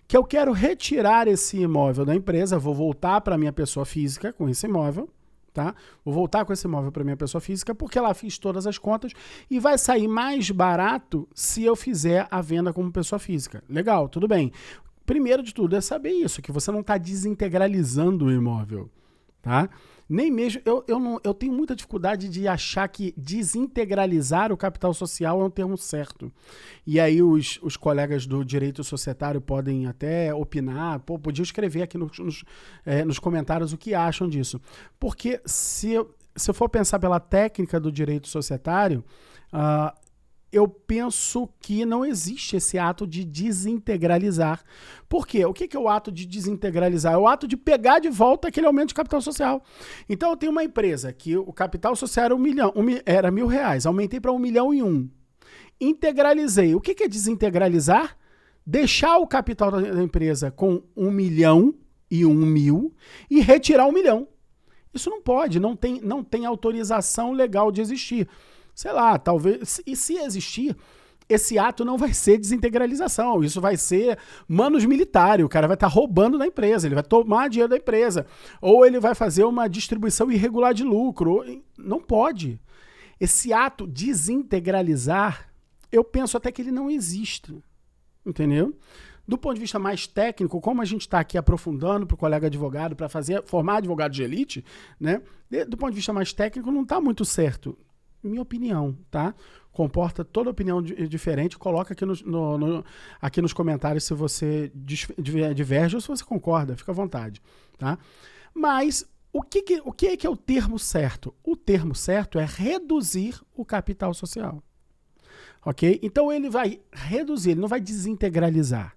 [SPEAKER 1] que eu quero retirar esse imóvel da empresa, vou voltar para a minha pessoa física com esse imóvel, tá? Vou voltar com esse imóvel para a minha pessoa física porque lá fiz todas as contas e vai sair mais barato se eu fizer a venda como pessoa física. Legal, tudo bem. Primeiro de tudo é saber isso, que você não está desintegralizando o imóvel, tá? Nem mesmo, eu tenho muita dificuldade de achar que desintegralizar o capital social é um termo certo. E aí os colegas do direito societário podem até opinar, podiam escrever aqui nos comentários o que acham disso. Porque se eu for pensar pela técnica do direito societário, eu penso que não existe esse ato de desintegralizar. Por quê? O que é o ato de desintegralizar? É o ato de pegar de volta aquele aumento de capital social. Então, eu tenho uma empresa que o capital social era era R$1.000, aumentei para 1.001.000. Integralizei. O que é desintegralizar? Deixar o capital da empresa com 1.001.000 e retirar 1 milhão. Isso não pode, não tem autorização legal de existir. Sei lá, talvez, e se existir, esse ato não vai ser desintegralização, isso vai ser manus militares, o cara vai estar roubando da empresa, ele vai tomar dinheiro da empresa, ou ele vai fazer uma distribuição irregular de lucro, não pode. Esse ato desintegralizar, eu penso até que ele não existe, entendeu? Do ponto de vista mais técnico, como a gente está aqui aprofundando para o colega advogado, para formar advogado de elite, né? Do ponto de vista mais técnico, não está muito certo. Minha opinião, tá? Comporta toda opinião diferente. Coloca aqui aqui nos comentários se você diverge ou se você concorda. Fica à vontade, tá? Mas o que é o termo certo? O termo certo é reduzir o capital social. Ok? Então ele vai reduzir, ele não vai desintegralizar.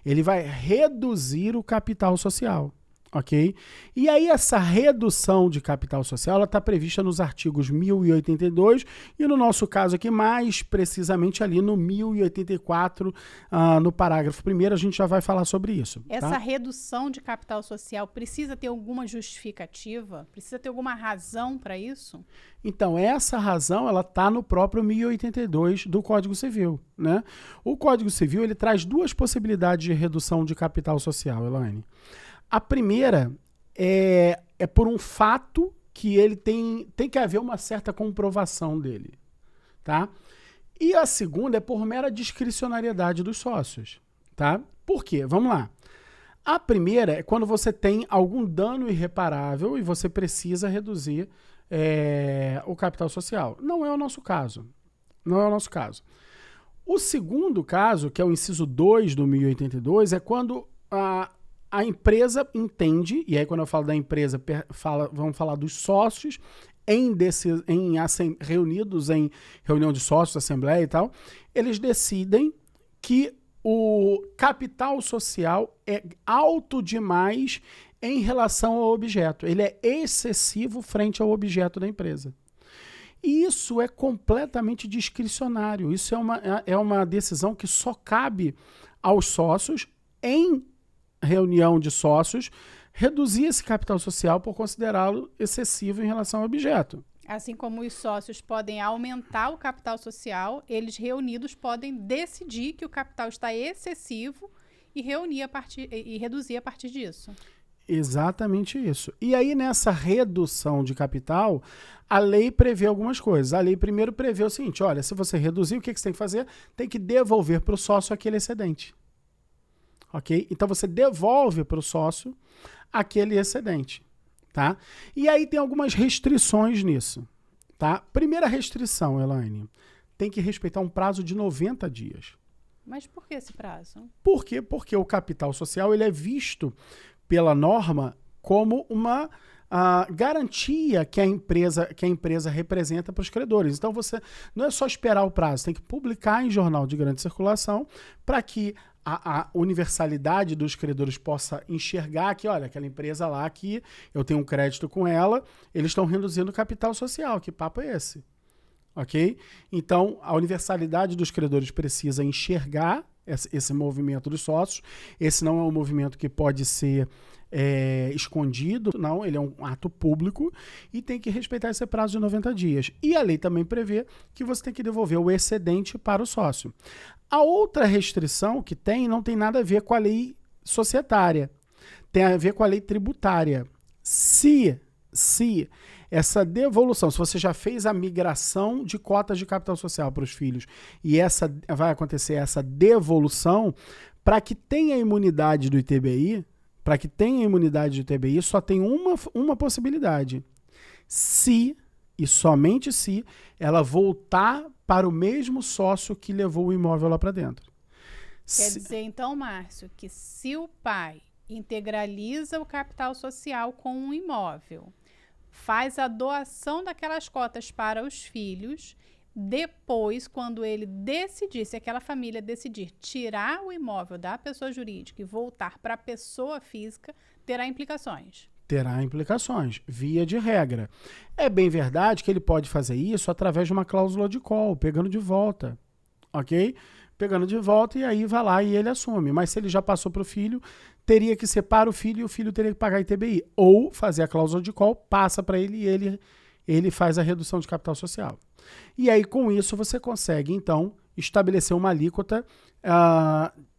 [SPEAKER 1] Ele vai reduzir o capital social. Ok? E aí essa redução de capital social está prevista nos artigos 1082 e no nosso caso aqui mais precisamente ali no 1084, no parágrafo 1º, a gente já vai falar sobre isso.
[SPEAKER 2] Essa redução de capital social precisa ter alguma justificativa? Precisa ter alguma razão para isso?
[SPEAKER 1] Então, essa razão ela está no próprio 1082 do Código Civil, né? O Código Civil ele traz duas possibilidades de redução de capital social, Elaine. A primeira é por um fato que ele tem que haver uma certa comprovação dele, tá? E a segunda é por mera discricionariedade dos sócios, tá? Por quê? Vamos lá. A primeira é quando você tem algum dano irreparável e você precisa reduzir o capital social. Não é o nosso caso. Não é o nosso caso. O segundo caso, que é o inciso 2 do 1082, é quando a empresa entende, e aí quando eu falo da empresa, vamos falar dos sócios reunidos em reunião de sócios, assembleia e tal, eles decidem que o capital social é alto demais em relação ao objeto. Ele é excessivo frente ao objeto da empresa. Isso é completamente discricionário. Isso é uma decisão que só cabe aos sócios, em reunião de sócios, reduzir esse capital social por considerá-lo excessivo em relação ao objeto.
[SPEAKER 2] Assim como os sócios podem aumentar o capital social, eles reunidos podem decidir que o capital está excessivo e reduzir a partir disso.
[SPEAKER 1] Exatamente isso. E aí, nessa redução de capital, a lei prevê algumas coisas. A lei primeiro prevê o seguinte: olha, se você reduzir, o que você tem que fazer? Tem que devolver para o sócio aquele excedente. Ok? Então, você devolve para o sócio aquele excedente. Tá? E aí tem algumas restrições nisso. Tá? Primeira restrição, Elaine, tem que respeitar um prazo de 90 dias.
[SPEAKER 2] Mas por que esse prazo?
[SPEAKER 1] Por quê? Porque o capital social ele é visto pela norma como uma garantia que a empresa representa para os credores. Então você não é só esperar o prazo, tem que publicar em jornal de grande circulação para que a universalidade dos credores possa enxergar que, olha, aquela empresa lá que eu tenho um crédito com ela, eles estão reduzindo o capital social. Que papo é esse? Ok? Então, a universalidade dos credores precisa enxergar esse movimento dos sócios. Esse não é um movimento que pode ser escondido, não, ele é um ato público e tem que respeitar esse prazo de 90 dias. E a lei também prevê que você tem que devolver o excedente para o sócio. A outra restrição que tem não tem nada a ver com a lei societária, tem a ver com a lei tributária. Se essa devolução, se você já fez a migração de cotas de capital social para os filhos e vai acontecer essa devolução, para que tenha imunidade do ITBI, só tem uma possibilidade. Se, e somente se, ela voltar para o mesmo sócio que levou o imóvel lá para dentro.
[SPEAKER 2] Quer dizer, então, Márcio, que se o pai integraliza o capital social com um imóvel, faz a doação daquelas cotas para os filhos, depois, quando ele decidir, se aquela família decidir tirar o imóvel da pessoa jurídica e voltar para a pessoa física, terá implicações.
[SPEAKER 1] Terá implicações, via de regra. É bem verdade que ele pode fazer isso através de uma cláusula de call, pegando de volta, ok? Pegando de volta e aí vai lá e ele assume. Mas se ele já passou para o filho, teria que ser para o filho e o filho teria que pagar ITBI. Ou fazer a cláusula de call, passa para ele e ele faz a redução de capital social. E aí, com isso, você consegue, então, estabelecer uma alíquota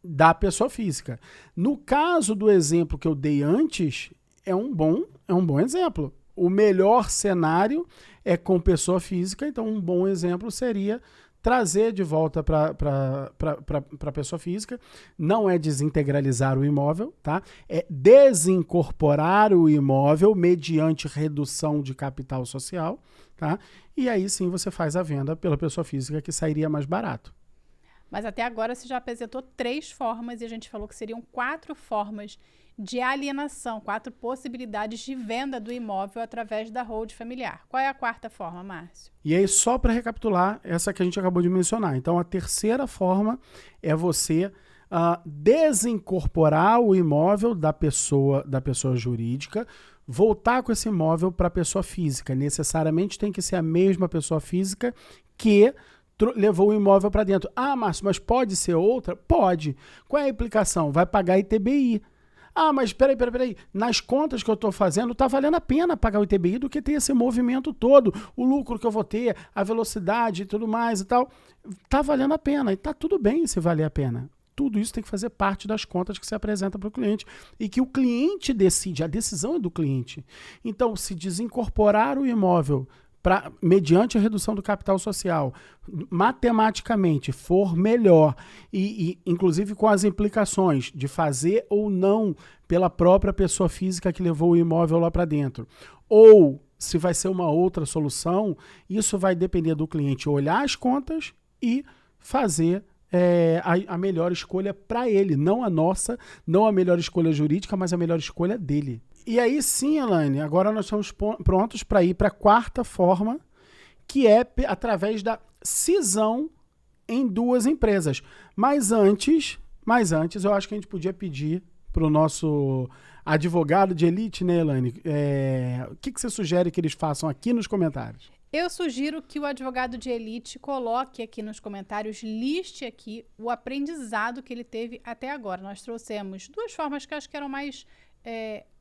[SPEAKER 1] da pessoa física. No caso do exemplo que eu dei antes, é um bom exemplo. O melhor cenário é com pessoa física, então um bom exemplo seria trazer de volta para a pessoa física. Não é desintegralizar o imóvel, tá? É desincorporar o imóvel mediante redução de capital social, tá? E aí sim você faz a venda pela pessoa física, que sairia mais barato.
[SPEAKER 2] Mas até agora você já apresentou 3 formas e a gente falou que seriam 4 formas de alienação, 4 possibilidades de venda do imóvel através da hold familiar. Qual é a 4ª forma, Márcio?
[SPEAKER 1] E aí, só para recapitular, essa que a gente acabou de mencionar. Então, a terceira forma é você desincorporar o imóvel da pessoa jurídica, voltar com esse imóvel para a pessoa física. Necessariamente tem que ser a mesma pessoa física que levou o imóvel para dentro. Ah, Márcio, mas pode ser outra? Pode. Qual é a implicação? Vai pagar ITBI. Ah, mas peraí. Nas contas que eu estou fazendo, está valendo a pena pagar o ITBI do que ter esse movimento todo. O lucro que eu vou ter, a velocidade e tudo mais e tal. Está valendo a pena. E está tudo bem se valer a pena. Tudo isso tem que fazer parte das contas que se apresenta para o cliente. E que o cliente decide. A decisão é do cliente. Então, se desincorporar o imóvel mediante a redução do capital social, matematicamente for melhor, e inclusive com as implicações de fazer ou não pela própria pessoa física que levou o imóvel lá para dentro, ou se vai ser uma outra solução, isso vai depender do cliente olhar as contas e fazer a melhor escolha para ele, não a nossa, não a melhor escolha jurídica, mas a melhor escolha dele. E aí sim, Elaine, agora nós estamos prontos para ir para a 4ª forma, que é através da cisão em 2 empresas. Mas antes, eu acho que a gente podia pedir para o nosso advogado de elite, né, Elaine? O que você sugere que eles façam aqui nos comentários?
[SPEAKER 2] Eu sugiro que o advogado de elite coloque aqui nos comentários, liste aqui o aprendizado que ele teve até agora. Nós trouxemos 2 formas que acho que eram mais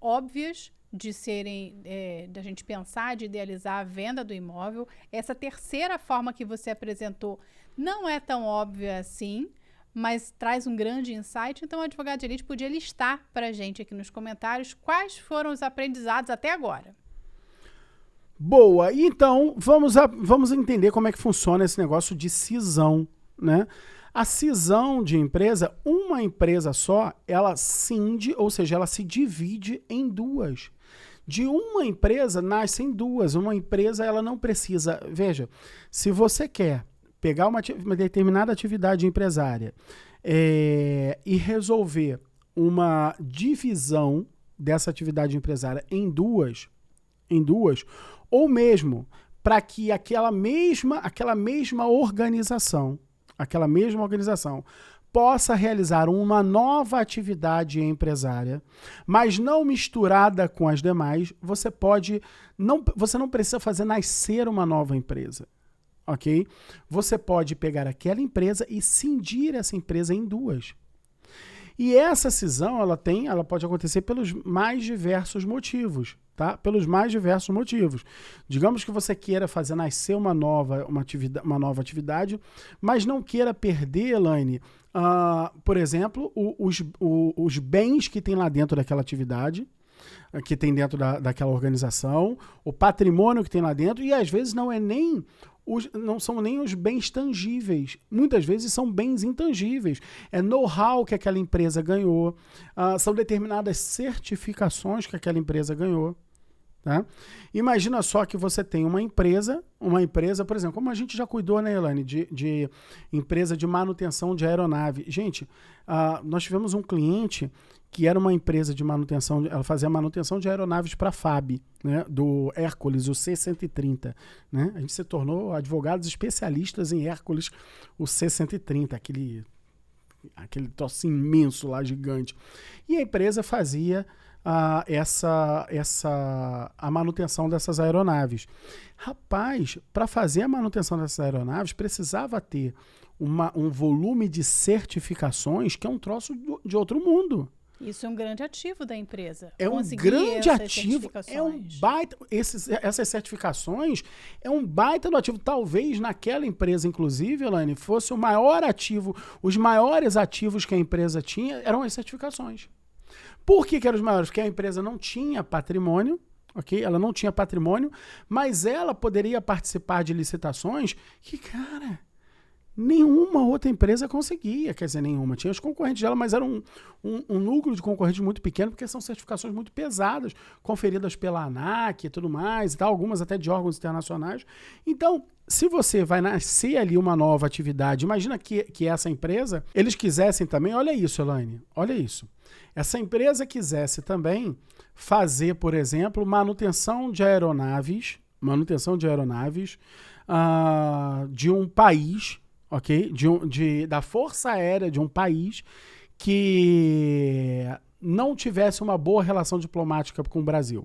[SPEAKER 2] óbvias de serem, da gente pensar, de idealizar a venda do imóvel. Essa terceira forma que você apresentou não é tão óbvia assim, mas traz um grande insight. Então, o advogado de elite podia listar para a gente aqui nos comentários quais foram os aprendizados até agora.
[SPEAKER 1] Boa, então vamos entender como é que funciona esse negócio de cisão, né? A cisão de empresa, uma empresa só, ela cinde, ou seja, ela se divide em 2. De uma empresa nascem 2. Uma empresa, ela não precisa... Veja, se você quer pegar uma determinada atividade empresária e resolver uma divisão dessa atividade empresária em duas, ou mesmo para que aquela mesma organização possa realizar uma nova atividade empresária, mas não misturada com as demais, você não precisa fazer nascer uma nova empresa, ok? Você pode pegar aquela empresa e cindir essa empresa em 2. E essa cisão, ela pode acontecer pelos mais diversos motivos, tá? Pelos mais diversos motivos. Digamos que você queira fazer nascer uma nova atividade, mas não queira perder, Elaine, por exemplo, os bens que tem lá dentro daquela atividade, que tem dentro daquela organização, o patrimônio que tem lá dentro, e às vezes não são nem os bens tangíveis. Muitas vezes são bens intangíveis. É know-how que aquela empresa ganhou, são determinadas certificações que aquela empresa ganhou. Tá? Imagina só que você tem uma empresa, por exemplo, como a gente já cuidou, né, Elaine, de empresa de manutenção de aeronave. Gente, nós tivemos um cliente que era uma empresa de manutenção, ela fazia manutenção de aeronaves para a FAB, né, do Hércules, o C-130. Né? A gente se tornou advogados especialistas em Hércules, o C-130, aquele troço imenso lá, gigante. E a empresa fazia a manutenção dessas aeronaves. Rapaz, para fazer a manutenção dessas aeronaves, precisava ter um volume de certificações que é um troço de outro mundo.
[SPEAKER 2] Isso é um grande ativo da empresa.
[SPEAKER 1] É um grande ativo, é um baita. Essas certificações é um baita do ativo. Talvez naquela empresa, inclusive, Elaine, fosse o maior ativo, os maiores ativos que a empresa tinha eram as certificações. Por que eram os maiores? Porque a empresa não tinha patrimônio, ok? Ela não tinha patrimônio, mas ela poderia participar de licitações que, cara, nenhuma outra empresa conseguia. Quer dizer, nenhuma. Tinha os concorrentes dela, mas era um núcleo de concorrentes muito pequeno, porque são certificações muito pesadas, conferidas pela ANAC e tudo mais, e tal, algumas até de órgãos internacionais. Então, se você vai nascer ali uma nova atividade, imagina que essa empresa, eles quisessem também, olha isso, Elaine, olha isso. Essa empresa quisesse também fazer, por exemplo, manutenção de aeronaves de um país, ok? Da Força Aérea de um país que não tivesse uma boa relação diplomática com o Brasil,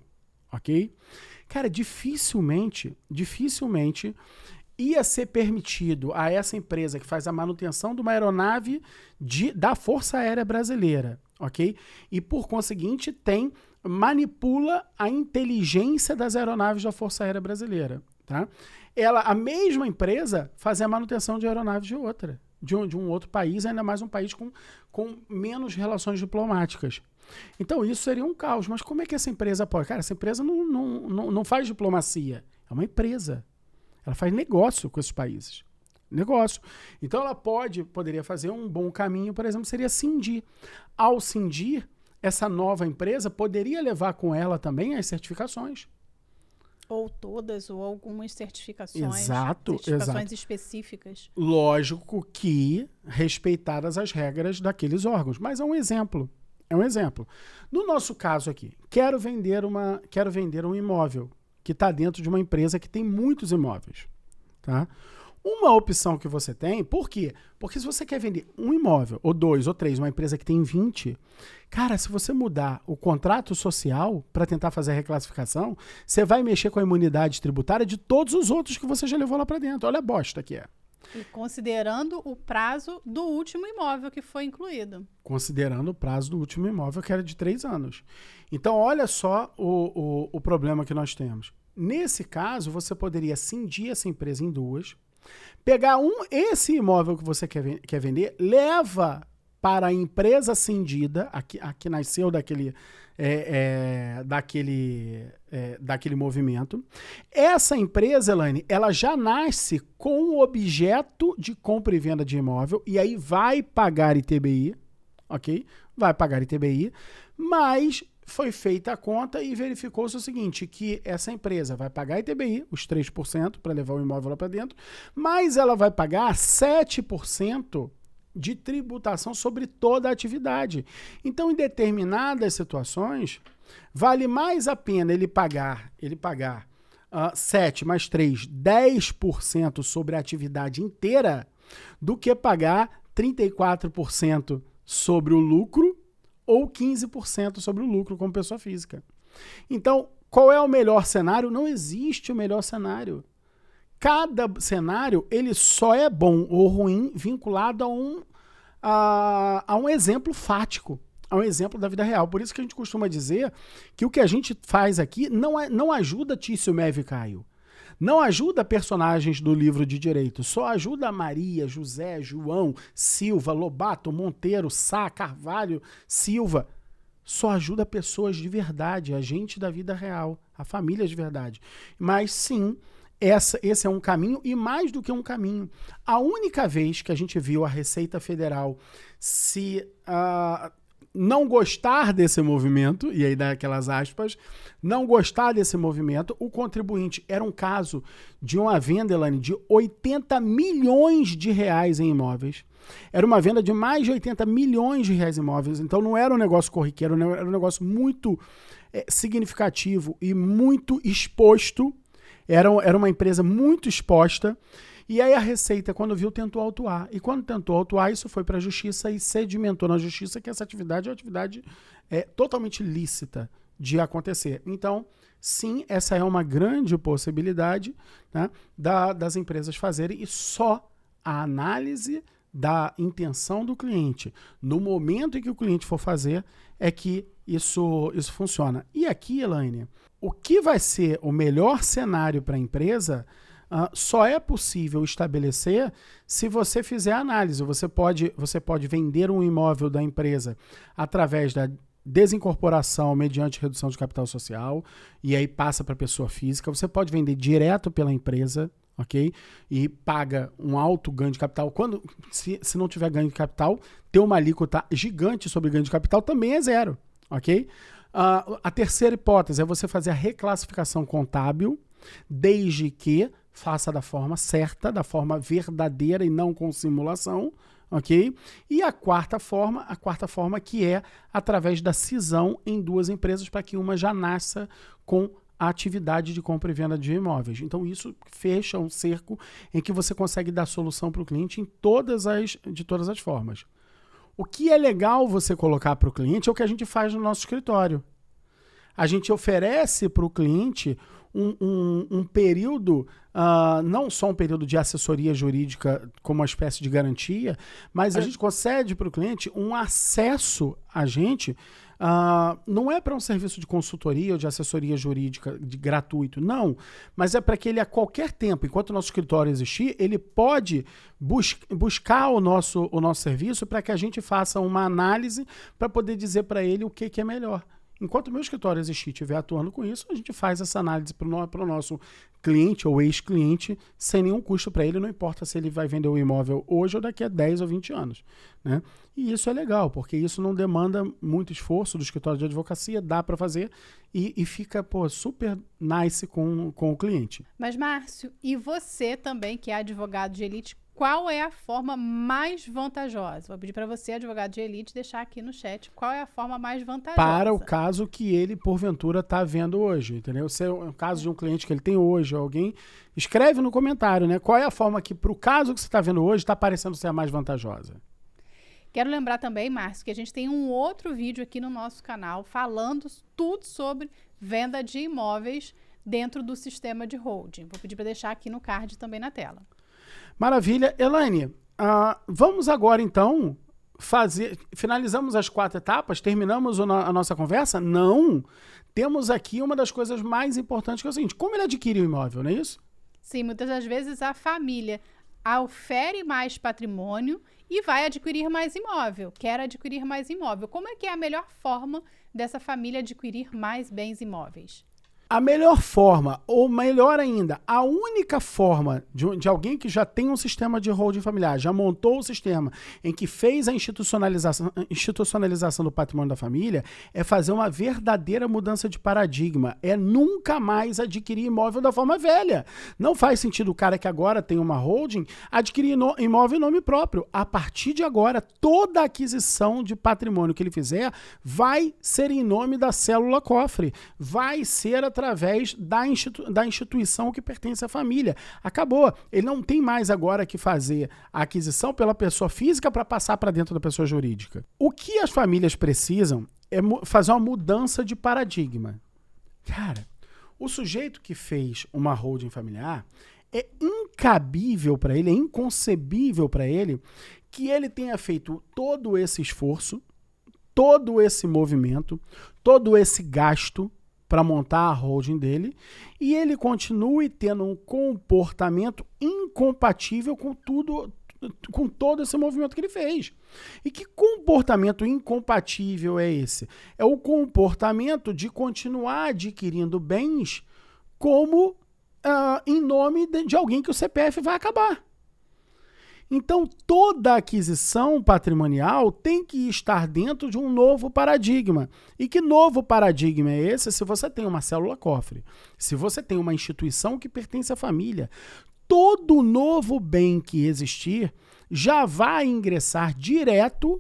[SPEAKER 1] ok? Cara, dificilmente ia ser permitido a essa empresa que faz a manutenção de uma aeronave da Força Aérea Brasileira, ok? E, por conseguinte, manipula a inteligência das aeronaves da Força Aérea Brasileira, tá? A mesma empresa fazia a manutenção de aeronaves de um outro país, ainda mais um país com menos relações diplomáticas. Então, isso seria um caos. Mas como é que essa empresa pode? Cara, essa empresa não faz diplomacia. É uma empresa. Ela faz negócio com esses países. Negócio. Então, ela poderia fazer um bom caminho, por exemplo, seria cindir. Ao cindir, essa nova empresa poderia levar com ela também as certificações.
[SPEAKER 2] Ou todas, ou algumas certificações.
[SPEAKER 1] Exato.
[SPEAKER 2] Específicas.
[SPEAKER 1] Lógico que respeitadas as regras daqueles órgãos. Mas é um exemplo. No nosso caso aqui, quero vender um imóvel que está dentro de uma empresa que tem muitos imóveis. Tá? Uma opção que você tem, por quê? Porque se você quer vender um imóvel, ou 2, ou 3, uma empresa que tem 20, cara, se você mudar o contrato social para tentar fazer a reclassificação, você vai mexer com a imunidade tributária de todos os outros que você já levou lá para dentro. Olha a bosta que é.
[SPEAKER 2] E considerando o prazo do último imóvel que foi incluído.
[SPEAKER 1] Considerando o prazo do último imóvel, que era de 3 anos. Então, olha só o problema que nós temos. Nesse caso, você poderia cindir essa empresa em 2, pegar esse imóvel que você quer vender, leva para a empresa cindida, a que nasceu daquele movimento. Essa empresa, Elaine, ela já nasce com o objeto de compra e venda de imóvel, e aí vai pagar ITBI, ok? Vai pagar ITBI, mas foi feita a conta e verificou-se o seguinte, que essa empresa vai pagar ITBI, os 3% para levar o imóvel lá para dentro, mas ela vai pagar 7% de tributação sobre toda a atividade. Então, em determinadas situações, vale mais a pena ele pagar 7 mais 3, 10% sobre a atividade inteira, do que pagar 34% sobre o lucro ou 15% sobre o lucro como pessoa física. Então, qual é o melhor cenário? Não existe o melhor cenário. Cada cenário, ele só é bom ou ruim vinculado a um exemplo fático, a um exemplo da vida real. Por isso que a gente costuma dizer que o que a gente faz aqui não ajuda Tício, Meve e Caio. Não ajuda personagens do livro de direito, só ajuda Maria, José, João, Silva, Lobato, Monteiro, Sá, Carvalho, Silva. Só ajuda pessoas de verdade, a gente da vida real, a família de verdade. Mas sim, esse é um caminho, e mais do que um caminho. A única vez que a gente viu a Receita Federal se não gostar desse movimento, e aí dá aquelas aspas, não gostar desse movimento, o contribuinte era um caso de uma venda, Elaine, de 80 milhões de reais em imóveis. Era uma venda de mais de 80 milhões de reais em imóveis, então não era um negócio corriqueiro, era um negócio muito significativo e muito exposto. Era uma empresa muito exposta. E aí a Receita, quando viu, tentou autuar. E quando tentou autuar, isso foi para a Justiça e sedimentou na Justiça que essa atividade é uma atividade totalmente lícita de acontecer. Então, sim, essa é uma grande possibilidade, né, das empresas fazerem, e só a análise da intenção do cliente, no momento em que o cliente for fazer, é que isso funciona. E aqui, Elaine, o que vai ser o melhor cenário para a empresa só é possível estabelecer se você fizer a análise. Você pode vender um imóvel da empresa através da desincorporação mediante redução de capital social, e aí passa para a pessoa física. Você pode vender direto pela empresa, ok? E paga um alto ganho de capital. Se não tiver ganho de capital, ter uma alíquota gigante sobre ganho de capital também é zero, ok? A terceira hipótese é você fazer a reclassificação contábil, desde que faça da forma certa, da forma verdadeira e não com simulação, ok? E a quarta forma que é através da cisão em 2 empresas, para que uma já nasça com a atividade de compra e venda de imóveis. Então isso fecha um cerco em que você consegue dar solução para o cliente de todas as formas. O que é legal você colocar para o cliente é o que a gente faz no nosso escritório. A gente oferece para o cliente um período, não só um período de assessoria jurídica como uma espécie de garantia, mas a gente concede para o cliente um acesso a gente, não é para um serviço de consultoria ou de assessoria jurídica gratuito, não, mas é para que ele a qualquer tempo, enquanto o nosso escritório existir, ele pode buscar o nosso serviço para que a gente faça uma análise para poder dizer para ele o que é melhor. Enquanto o meu escritório existir e estiver atuando com isso, a gente faz essa análise para o nosso cliente ou ex-cliente sem nenhum custo para ele, não importa se ele vai vender o imóvel hoje ou daqui a 10 ou 20 anos. Né? E isso é legal, porque isso não demanda muito esforço do escritório de advocacia, dá para fazer e fica super nice com o cliente.
[SPEAKER 2] Mas, Márcio, e você também, que é advogado de elite, qual é a forma mais vantajosa? Vou pedir para você, advogado de elite, deixar aqui no chat qual é a forma mais vantajosa.
[SPEAKER 1] Para o caso que ele, porventura, está vendo hoje, entendeu? Se é um caso de um cliente que ele tem hoje, alguém, escreve no comentário, né? Qual é a forma que, para o caso que você está vendo hoje, está parecendo ser a mais vantajosa.
[SPEAKER 2] Quero lembrar também, Márcio, que a gente tem um outro vídeo aqui no nosso canal falando tudo sobre venda de imóveis dentro do sistema de holding. Vou pedir para deixar aqui no card também na tela.
[SPEAKER 1] Maravilha. Elaine, vamos agora então finalizamos as 4 etapas, terminamos a nossa conversa? Não. Temos aqui uma das coisas mais importantes, que é o seguinte: como ele adquire o imóvel, não é isso?
[SPEAKER 2] Sim, muitas das vezes a família ofere mais patrimônio e vai adquirir mais imóvel, quer adquirir mais imóvel. Como é que é a melhor forma dessa família adquirir mais bens imóveis?
[SPEAKER 1] A melhor forma, ou melhor ainda, a única forma de alguém que já tem um sistema de holding familiar, já montou o sistema em que fez a institucionalização do patrimônio da família, é fazer uma verdadeira mudança de paradigma. É nunca mais adquirir imóvel da forma velha. Não faz sentido o cara que agora tem uma holding adquirir imóvel em nome próprio. A partir de agora, toda aquisição de patrimônio que ele fizer vai ser em nome da célula cofre. Vai ser através da instituição que pertence à família. Acabou. Ele não tem mais agora que fazer a aquisição pela pessoa física para passar para dentro da pessoa jurídica. O que as famílias precisam é fazer uma mudança de paradigma. Cara, o sujeito que fez uma holding familiar, é incabível para ele, é inconcebível para ele que ele tenha feito todo esse esforço, todo esse movimento, todo esse gasto para montar a holding dele, e ele continue tendo um comportamento incompatível com todo esse movimento que ele fez. E que comportamento incompatível é esse? É o comportamento de continuar adquirindo bens como em nome de alguém que o CPF vai acabar. Então, toda aquisição patrimonial tem que estar dentro de um novo paradigma. E que novo paradigma é esse? Se você tem uma célula cofre, se você tem uma instituição que pertence à família, todo novo bem que existir já vai ingressar direto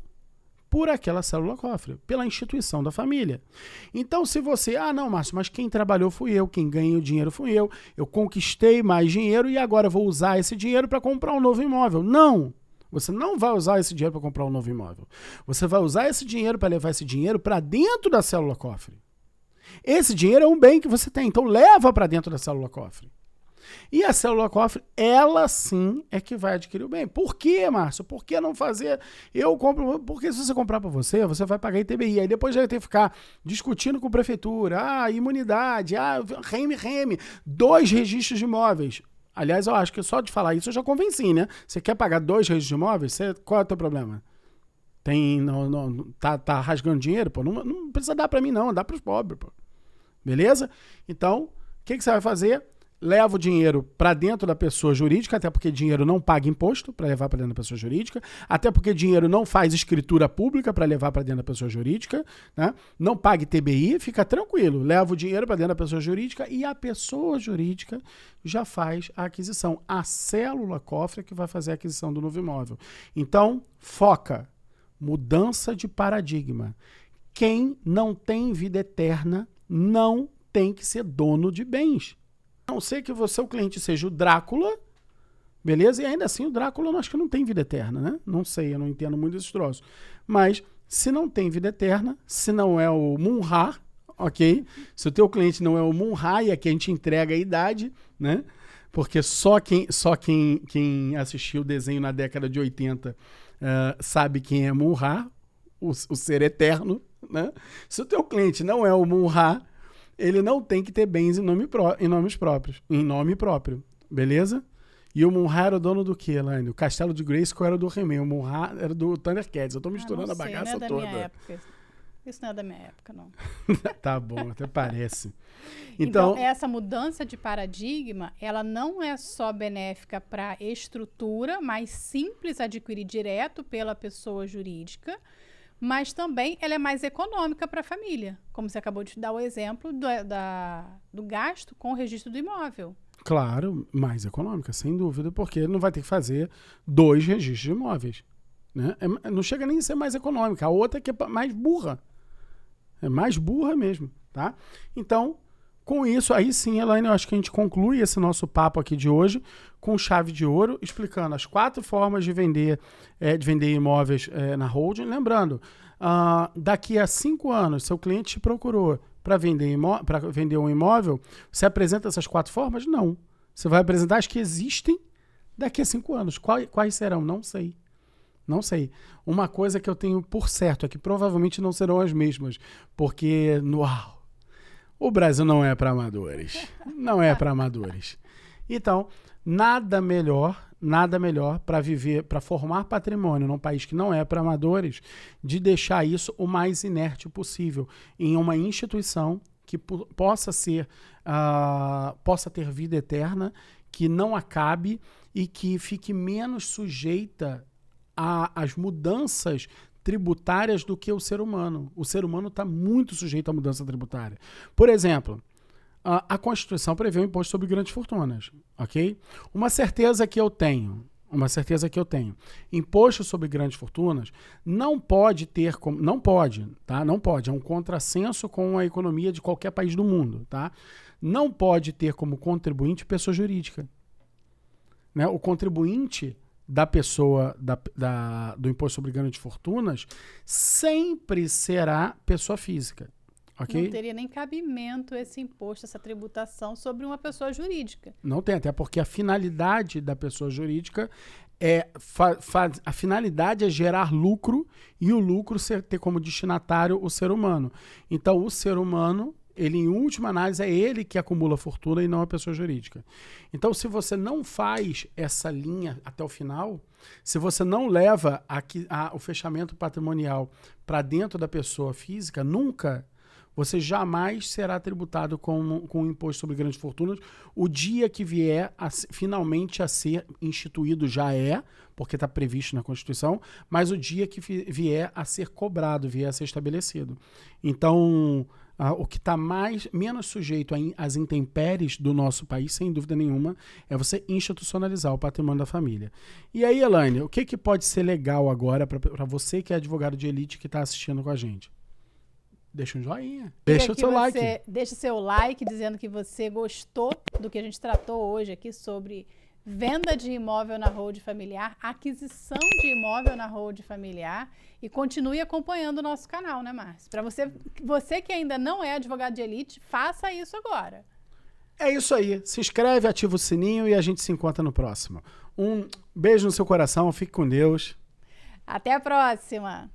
[SPEAKER 1] por aquela célula cofre, pela instituição da família. Então, se você, não, Márcio, mas quem trabalhou fui eu, quem ganhou dinheiro fui eu conquistei mais dinheiro e agora vou usar esse dinheiro para comprar um novo imóvel. Não! Você não vai usar esse dinheiro para comprar um novo imóvel. Você vai usar esse dinheiro para levar esse dinheiro para dentro da célula cofre. Esse dinheiro é um bem que você tem, então leva para dentro da célula cofre. E a célula cofre, ela sim é que vai adquirir o bem. Por quê, Márcio? Por que não fazer? Eu compro. Porque se você comprar para você vai pagar ITBI. Aí depois já vai ter que ficar discutindo com a prefeitura. Imunidade. Reme. 2 registros de imóveis. Aliás, eu acho que só de falar isso eu já convenci, né? Você quer pagar 2 registros de imóveis? Qual é o teu problema? Tá rasgando dinheiro? Pô, não precisa dar para mim, não. Dá para os pobres, pô. Beleza? Então, o que você vai fazer? Leva o dinheiro para dentro da pessoa jurídica, até porque dinheiro não paga imposto para levar para dentro da pessoa jurídica, até porque dinheiro não faz escritura pública para levar para dentro da pessoa jurídica, né? Não pague TBI, fica tranquilo, leva o dinheiro para dentro da pessoa jurídica e a pessoa jurídica já faz a aquisição. A célula cofre é que vai fazer a aquisição do novo imóvel. Então, foca, mudança de paradigma. Quem não tem vida eterna não tem que ser dono de bens. A não ser que o cliente seja o Drácula, beleza? E ainda assim o Drácula eu acho que não tem vida eterna, né? Não sei, eu não entendo muito desses troços. Mas se não tem vida eterna, se não é o Munra, ok? Se o teu cliente não é o Munra e aqui a gente entrega a idade, né? Porque só quem assistiu o desenho na década de 80 sabe quem é Munra, o ser eterno, né? Se o teu cliente não é o Munra, ele não tem que ter bens em nome próprio, beleza? E o Munra era o dono do quê, Elaine? O Castelo de Grayskull era do He-Man, o Munra era do Thundercats. Eu tô misturando a bagaça toda. Não é da minha época.
[SPEAKER 2] Isso não é da minha época, não.
[SPEAKER 1] Tá bom, até parece.
[SPEAKER 2] Então, essa mudança de paradigma, ela não é só benéfica para estrutura, mais simples adquirir direto pela pessoa jurídica, mas também ela é mais econômica para a família, como você acabou de dar o exemplo do gasto com o registro do imóvel.
[SPEAKER 1] Claro, mais econômica, sem dúvida, porque não vai ter que fazer 2 registros de imóveis. Né? Não chega nem a ser mais econômica. A outra que é mais burra. É mais burra mesmo, tá? Então, com isso, aí sim, Elaine, eu acho que a gente conclui esse nosso papo aqui de hoje com chave de ouro, explicando as 4 formas de vender imóveis na holding. Lembrando, daqui a 5 anos, seu cliente te procurou para vender um imóvel, você apresenta essas 4 formas? Não. Você vai apresentar as que existem daqui a 5 anos. Quais serão? Não sei. Não sei. Uma coisa que eu tenho por certo é que provavelmente não serão as mesmas, porque, uau, o Brasil não é para amadores. Não é para amadores. Então, nada melhor para viver, para formar patrimônio num país que não é para amadores, de deixar isso o mais inerte possível em uma instituição que possa ter vida eterna, que não acabe e que fique menos sujeita às mudanças tributárias do que o ser humano. O ser humano está muito sujeito à mudança tributária. Por exemplo, a Constituição prevê o imposto sobre grandes fortunas, ok? Uma certeza que eu tenho, imposto sobre grandes fortunas não pode, tá? Não pode, é um contrassenso com a economia de qualquer país do mundo, tá? Não pode ter como contribuinte pessoa jurídica. Né? O contribuinte da pessoa do imposto sobre grandes fortunas sempre será pessoa física. Okay?
[SPEAKER 2] Não teria nem cabimento esse imposto, essa tributação sobre uma pessoa jurídica.
[SPEAKER 1] Não tem, até porque a finalidade da pessoa jurídica a finalidade é gerar lucro e o lucro ter como destinatário o ser humano. Então, o ser humano, ele, em última análise, é ele que acumula fortuna e não a pessoa jurídica. Então, se você não faz essa linha até o final, se você não leva o fechamento patrimonial para dentro da pessoa física, você jamais será tributado com o imposto sobre grandes fortunas. O dia que vier finalmente a ser instituído já porque está previsto na Constituição, mas o dia que vier a ser cobrado, vier a ser estabelecido. Então, o que está menos sujeito às intempéries do nosso país, sem dúvida nenhuma, é você institucionalizar o patrimônio da família. E aí, Elaine, o que pode ser legal agora para você que é advogado de elite que está assistindo com a gente? Deixa um joinha. Deixa o seu like.
[SPEAKER 2] Deixa o seu like dizendo que você gostou do que a gente tratou hoje aqui sobre venda de imóvel na holding familiar, aquisição de imóvel na holding familiar, e continue acompanhando o nosso canal, né, Márcio? Para você que ainda não é advogado de elite, faça isso agora.
[SPEAKER 1] É isso aí. Se inscreve, ativa o sininho e a gente se encontra no próximo. Um beijo no seu coração, fique com Deus.
[SPEAKER 2] Até a próxima.